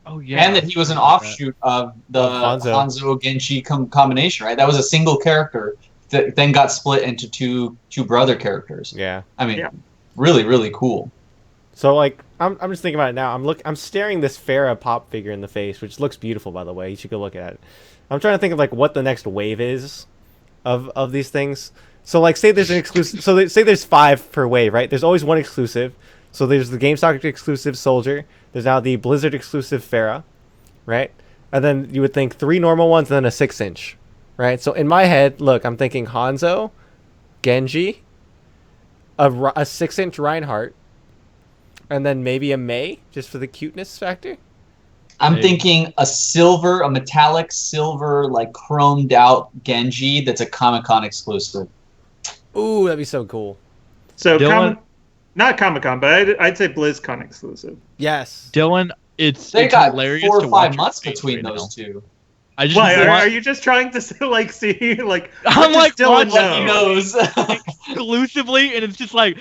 Oh yeah, and that he was an offshoot of the Hanzo Genji combination, right? That was a single character that then got split into two brother characters. Yeah. I mean, really, really cool. So like, I'm just thinking about it now. I'm staring this Farah pop figure in the face, which looks beautiful, by the way. You should go look at it. I'm trying to think of like what the next wave is of these things. So like, say there's an exclusive. So say there's 5 per wave, right? There's always one exclusive. So there's the GameStop exclusive Soldier. There's now the Blizzard exclusive Farah, right? And then you would think 3 normal ones and then a 6-inch, right? So in my head, look, I'm thinking Hanzo, Genji, a 6-inch Reinhardt, and then maybe a Mei, just for the cuteness factor. I'm thinking a metallic silver, like chromed out Genji that's a Comic-Con exclusive. Ooh, that'd be so cool. So Dylan, not Comic-Con, but I'd say BlizzCon exclusive. Yes. Dylan, it's got hilarious 4 to or watch 5 your months face between right those now. two. I just Why, want are you just trying to like see like I'm like Dylan watching He know? knows. exclusively, and it's just like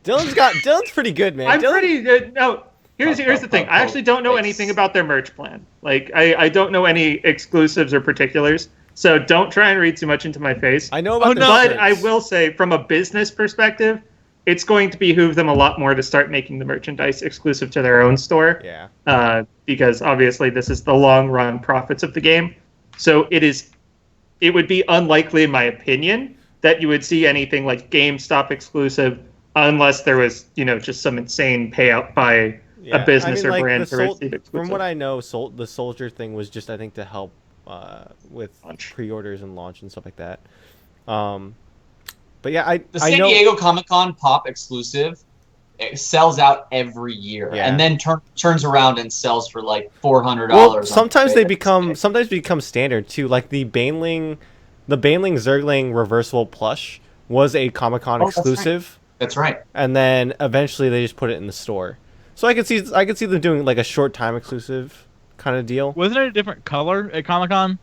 Dylan's pretty good, man. I'm Dylan, pretty good. No, here's the thing. I actually don't know anything about their merch plan. Like, I don't know any exclusives or particulars. So don't try and read too much into my face. I know about the But shirts. I will say, from a business perspective, it's going to behoove them a lot more to start making the merchandise exclusive to their own store. Yeah. Because obviously this is the long run profits of the game. So it would be unlikely, in my opinion, that you would see anything like GameStop exclusive unless there was, just some insane payout by a business or brand to receive exclusive. From what I know, the Soldier thing was just, I think, to help with Launch. pre-orders and launch and stuff like that. But yeah, the San Diego Comic-Con pop exclusive, it sells out every year, and then turns around and sells for like $400. Well, sometimes they become standard too. Like the Baneling Zergling reversible plush was a Comic-Con exclusive. That's right. And then eventually they just put it in the store. So I could see them doing like a short time exclusive kind of deal. Wasn't it a different color at Comic-Con?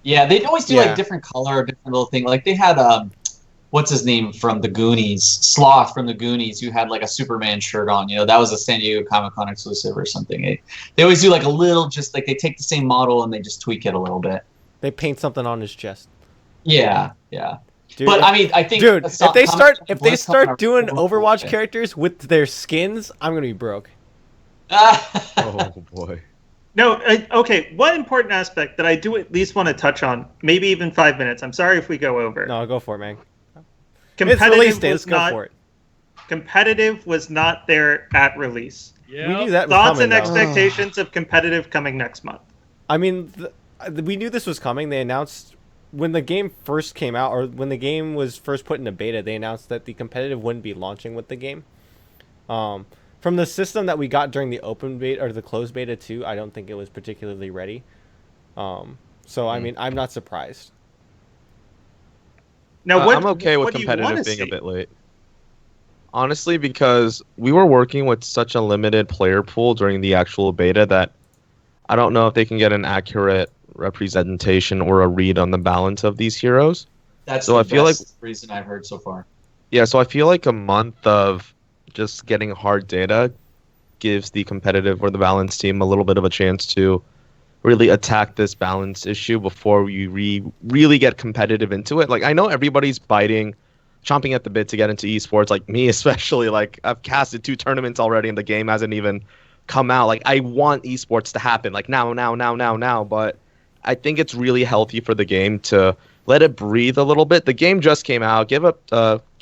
Yeah, they'd always do like different color, different little thing. Like they had what's his name from the Goonies, Sloth from the Goonies, who had like a Superman shirt on. That was a San Diego Comic-Con exclusive or something. They always do like a little, just like they take the same model and they just tweak it a little bit. They paint something on his chest. Yeah. Dude, but I mean, I think if they start doing Overwatch characters with their skins, I'm gonna be broke. Oh boy. No, okay. One important aspect that I do at least want to touch on, maybe even 5 minutes. I'm sorry if we go over. No, go for it, man. It's release day. Let's go for it. Competitive was not there at release. Yeah. We knew that was Thoughts coming, and expectations of competitive coming next month. I mean, we knew this was coming. They announced when the game first came out, or when the game was first put into beta, they announced that the competitive wouldn't be launching with the game. From the system that we got during the open beta or the closed beta too, I don't think it was particularly ready. So I mean, I'm not surprised. Now, I'm okay with competitive being a bit late. Honestly, because we were working with such a limited player pool during the actual beta that I don't know if they can get an accurate representation or a read on the balance of these heroes. That's the best reason I've heard so far. Yeah, so I feel like a month of just getting hard data gives the competitive or the balance team a little bit of a chance to really attack this balance issue before we really get competitive into it. Like, I know everybody's chomping at the bit to get into esports, like me especially. Like, I've casted 2 tournaments already and the game hasn't even come out. Like, I want esports to happen, like now, but I think it's really healthy for the game to let it breathe a little bit. The game just came out. Give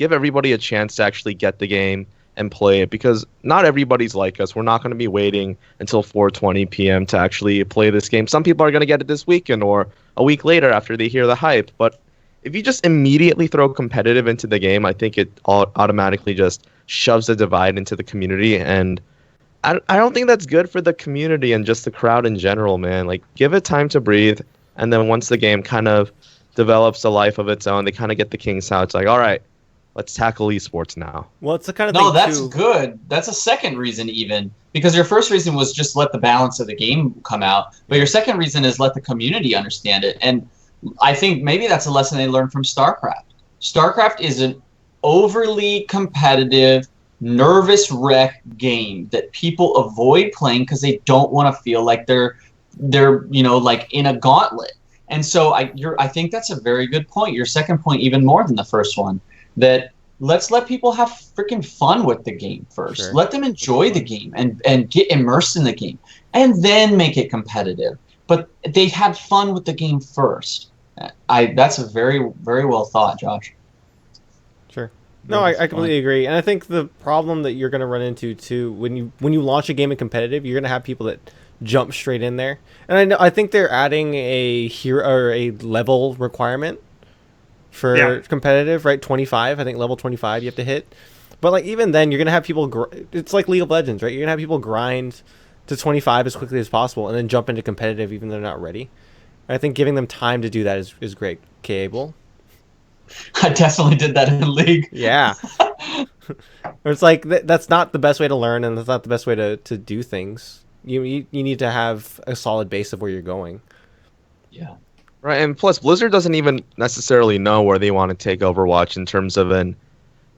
everybody a chance to actually get the game and play it, because not everybody's like us. We're not going to be waiting until 4:20 p.m. to actually play this game. Some people are going to get it this weekend or a week later after they hear the hype. But if you just immediately throw competitive into the game, I think it automatically just shoves a divide into the community, and I don't think that's good for the community and just the crowd in general, man. Like, give it time to breathe, and then once the game kind of develops a life of its own, they kind of get the king's out. It's like, all right, let's tackle esports now. Well, it's the kind of thing. No, that's good. That's a second reason, even, because your first reason was just let the balance of the game come out, but your second reason is let the community understand it. And I think maybe that's a lesson they learned from StarCraft. StarCraft is an overly competitive, nervous wreck game that people avoid playing because they don't want to feel like they're like in a gauntlet. And so I think that's a very good point. Your second point, even more than the first one, that let's let people have freaking fun with the game first. Sure. Let them enjoy the game and get immersed in the game, and then make it competitive. But they had fun with the game first. That's a very, very well thought, Josh. Sure. No, I completely agree. And I think the problem that you're going to run into too, when you launch a game in competitive, you're going to have people that jump straight in there. And I think they're adding a hero or a level requirement for competitive, right? 25. I think level 25 you have to hit. But like, even then, you're going to have people it's like League of Legends, right? You're going to have people grind to 25 as quickly as possible and then jump into competitive even though they're not ready. I think giving them time to do that is great. Cable. I definitely did that in League. Yeah. It's like that's not the best way to learn, and that's not the best way to do things. You need to have a solid base of where you're going. Yeah. Right, and plus Blizzard doesn't even necessarily know where they want to take Overwatch in terms of an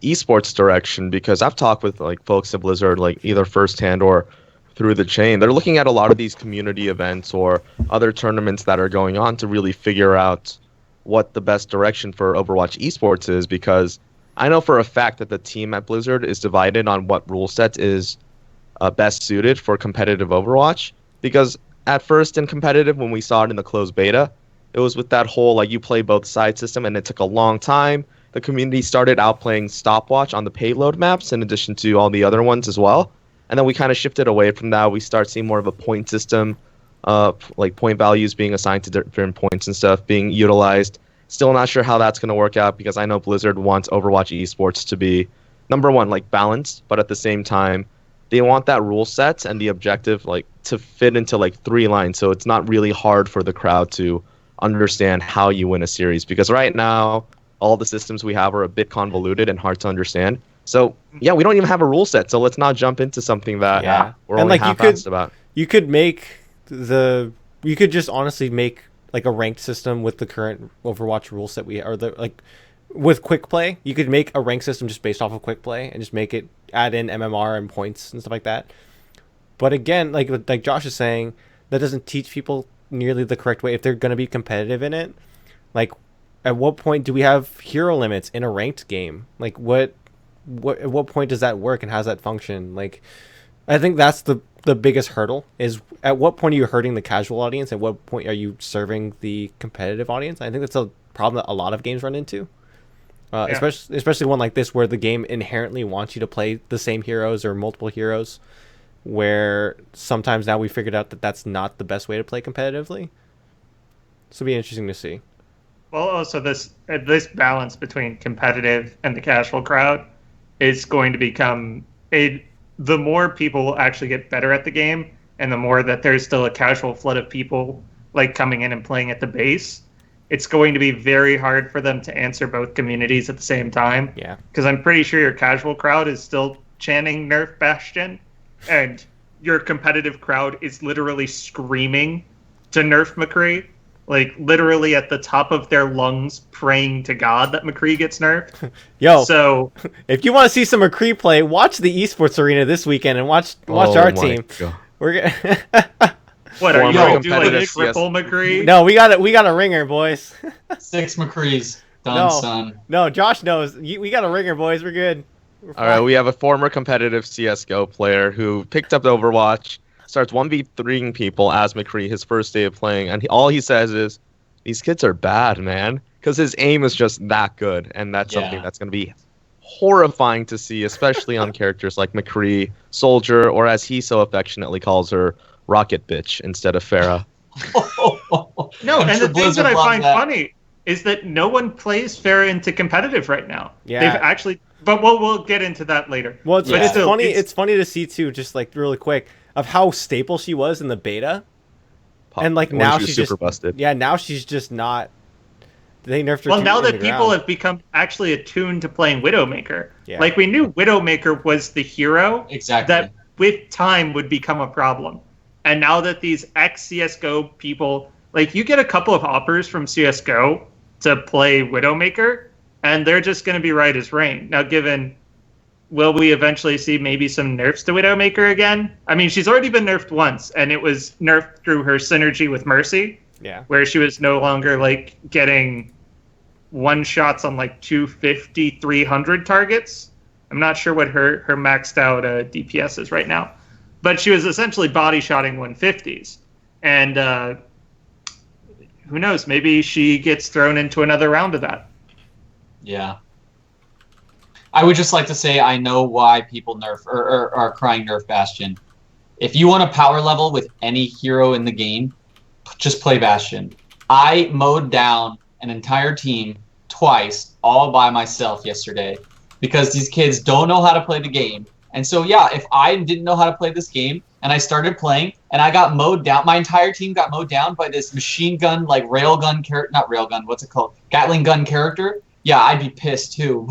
esports direction, because I've talked with like folks at Blizzard, like either firsthand or through the chain. They're looking at a lot of these community events or other tournaments that are going on to really figure out what the best direction for Overwatch esports is, because I know for a fact that the team at Blizzard is divided on what rule set is best suited for competitive Overwatch. Because at first in competitive, when we saw it in the closed beta, it was with that whole like you play both sides system, and it took a long time. the community started out playing stopwatch on the payload maps in addition to all the other ones as well. And then we kind of shifted away from that. We start seeing more of a point system, like point values being assigned to different points and stuff being utilized. Still not sure how that's going to work out because I know Blizzard wants Overwatch esports to be, number one, like balanced, but at the same time, they want that rule set and the objective like to fit into like 3 lines, so it's not really hard for the crowd to understand how you win a series. Because right now, all the systems we have are a bit convoluted and hard to understand. So yeah, we don't even have a rule set. So let's not jump into something that we're only half-assed about. You could just honestly make like a ranked system with the current Overwatch rule set with quick play. You could make a ranked system just based off of quick play and just add in MMR and points and stuff like that. But again, like Josh is saying, that doesn't teach people nearly the correct way if they're going to be competitive in it. Like, at what point do we have hero limits in a ranked game? Like, at what point does that work and how does that function? Like, I think that's the biggest hurdle is at what point are you hurting the casual audience? At what point are you serving the competitive audience? I think that's a problem that a lot of games run into. Especially one like this where the game inherently wants you to play the same heroes or multiple heroes, where sometimes now we figured out that that's not the best way to play competitively. So it'll be interesting to see. Well, also this balance between competitive and the casual crowd is going to become the more people actually get better at the game, and the more that there's still a casual flood of people like coming in and playing at the base, it's going to be very hard for them to answer both communities at the same time. Yeah. Because I'm pretty sure your casual crowd is still chanting Nerf Bastion, and your competitive crowd is literally screaming to Nerf McCree. Like, literally at the top of their lungs praying to God that McCree gets nerfed. Yo, so if you want to see some McCree play, watch the esports arena this weekend and watch our team. God. We're gonna... What, are you going to do like competitive triple McCree? No, we got a ringer, boys. 6 McCrees. Done, No. son. No, Josh knows. We got a ringer, boys. We're good. All right, we have a former competitive CSGO player who picked up the Overwatch, starts 1v3ing people as McCree his first day of playing, and all he says is, these kids are bad, man. Because his aim is just that good, and that's something that's going to be horrifying to see, especially on characters like McCree, Soldier, or as he so affectionately calls her, Rocket Bitch instead of Farah. No, and the thing Blizzard that I loved find that. funny is that no one plays Farah into competitive right now. Yeah. They've actually, but we'll get into that later. Well, it's, Yeah. it's Still, funny. It's funny to see too, just like really quick, of how staple she was in the beta, and like When now she was she's super just busted. Yeah, now she's just not. They nerfed her. Well, too now in that the people ground. have become actually attuned to playing Widowmaker, Yeah. like we knew Widowmaker was the hero Exactly. that with time would become a problem. And now that these ex-CSGO people, like you get a couple of offers from CSGO to play Widowmaker, and they're just going to be right as rain. Now, will we eventually see maybe some nerfs to Widowmaker again? I mean, she's already been nerfed once, and it was nerfed through her synergy with Mercy, Yeah. where she was no longer like getting one shots on like 250, 300 targets. I'm not sure what her maxed out DPS is right now, but she was essentially body shotting 150s. And who knows? Maybe she gets thrown into another round of that. Yeah. I would just like to say I know why people nerf or are crying Nerf Bastion. If you want a power level with any hero in the game, just play Bastion. I mowed down an entire team twice all by myself yesterday because these kids don't know how to play the game. And so, yeah, if I didn't know how to play this game and I started playing and I got mowed down, my entire team got mowed down by this machine gun, like railgun character, not railgun, what's it called? Gatling gun character. Yeah, I'd be pissed too.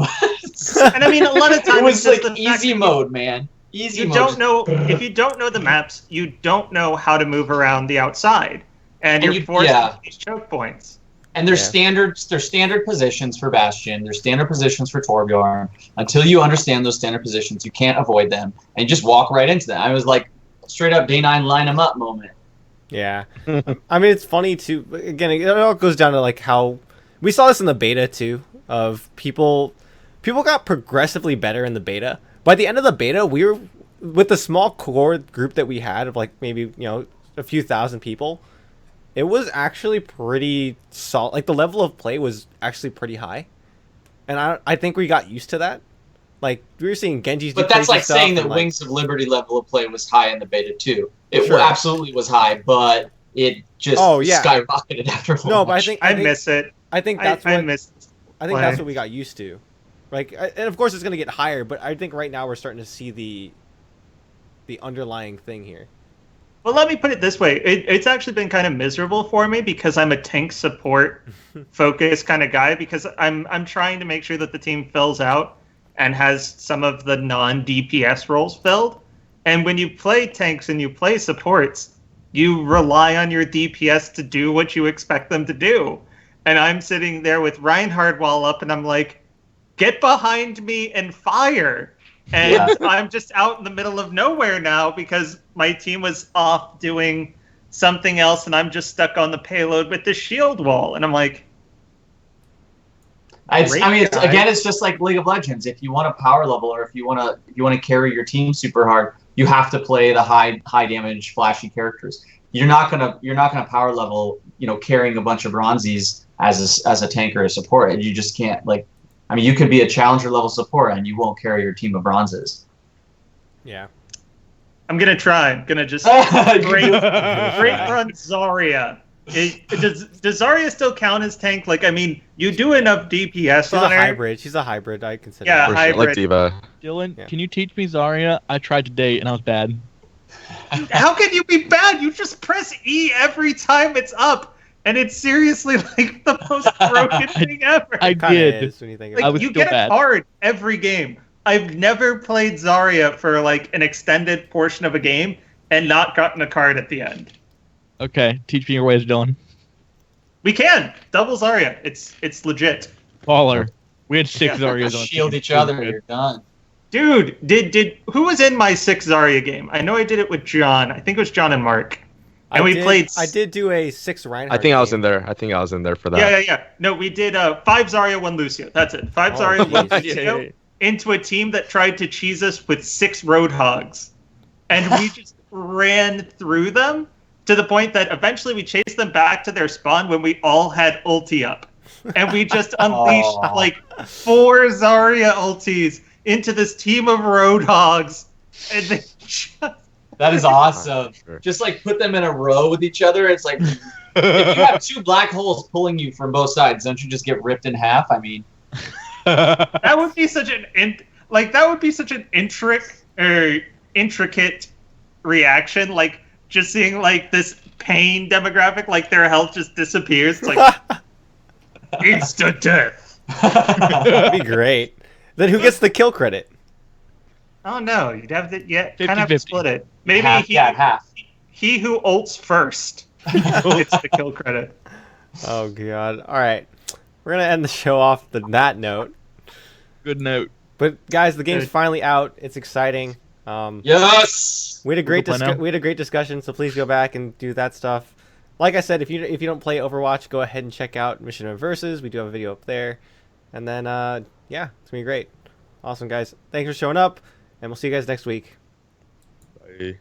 And I mean, a lot of times it was it's just like the fact easy that mode, man. Easy you mode. don't know if you don't know the maps, you don't know how to move around the outside, and you're forced into these choke points. And there's standard positions for Bastion. There's standard positions for Torbjorn. Until you understand those standard positions, you can't avoid them, and you just walk right into them. I was like, straight up day 9 line them up moment. Yeah. I mean, it's funny too. Again, it all goes down to like how we saw this in the beta too. Of people got progressively better in the beta. By the end of the beta, we were with the small core group that we had of like maybe a few thousand people. It was actually pretty solid. Like the level of play was actually pretty high. and I think we got used to that. Like we were seeing Genji's do But that's crazy like stuff saying that and, like, Wings of Liberty level of play was high in the beta too. It Sure. absolutely was high, but it just skyrocketed after launch. No, but I think miss it. I think that's I what miss I think that's what we got used to. Like, and of course it's going to get higher, but I think right now we're starting to see the underlying thing here. Well, let me put it this way. It's actually been kind of miserable for me because I'm a tank support focused kind of guy, because I'm trying to make sure that the team fills out and has some of the non-DPS roles filled. And when you play tanks and you play supports, you rely on your DPS to do what you expect them to do. And I'm sitting there with Reinhardt wall up, and I'm like, get behind me and fire. And I'm just out in the middle of nowhere now because my team was off doing something else, and I'm just stuck on the payload with the shield wall. And I'm like, it's just like League of Legends. If you want a power level, or if you want to carry your team super hard, you have to play the high damage flashy characters. You're not gonna power level, carrying a bunch of bronzies as a tank or a support, and you just can't. You could be a challenger level support and you won't carry your team of bronzes. Yeah. I'm gonna try. I'm gonna just great run Zarya. Does Zarya still count as tank? You do enough DPS She's on a her. hybrid. She's a hybrid. I consider. Yeah, her. hybrid. Like Diva. Dylan, Yeah. can you teach me Zarya? I tried today and I was bad. How can you be bad? You just press E every time it's up, and it's seriously like the most broken thing ever. I Kinda did. is when you think I about was You still get bad. a card every game. I've never played Zarya for an extended portion of a game and not gotten a card at the end. Okay, teach me your ways, Dylan. We can double Zarya. It's legit. Baller. We had 6 Yeah. Zaryas on Shield team. each other, you're done. Dude, did who was in my 6 Zarya game? I know I did it with John. I think it was John and Mark. And I did do a 6 Reinhardt. I think I was game. in there. I think I was in there for that. Yeah. No, we did 5 Zarya, 1 Lucio. That's it. 5 Oh, Zarya, 1 geez. Lucio into a team that tried to cheese us with 6 Roadhogs. And we just ran through them to the point that eventually we chased them back to their spawn when we all had ulti up. And we just unleashed 4 Zarya ultis into this team of Roadhogs. And they just... That is awesome. Sure. Just put them in a row with each other. It's like if you have 2 black holes pulling you from both sides, don't you just get ripped in half? That would be such an intricate reaction. Just seeing this pain demographic, their health just disappears. It's like instant death. That'd be great. Then who gets the kill credit? Oh no, you'd have to kind of 50-50. split it. Maybe half. he who ults first gets the kill credit. Oh god. All right, we're gonna end the show off that note. Good note. But guys, the game's Good. finally out. It's exciting. Yes. We had a We'll great discussion. So please go back and do that stuff. Like I said, if you don't play Overwatch, go ahead and check out Mission of Versus. We do have a video up there. And then yeah, it's gonna be great. Awesome, guys. Thanks for showing up, and we'll see you guys next week. Bye.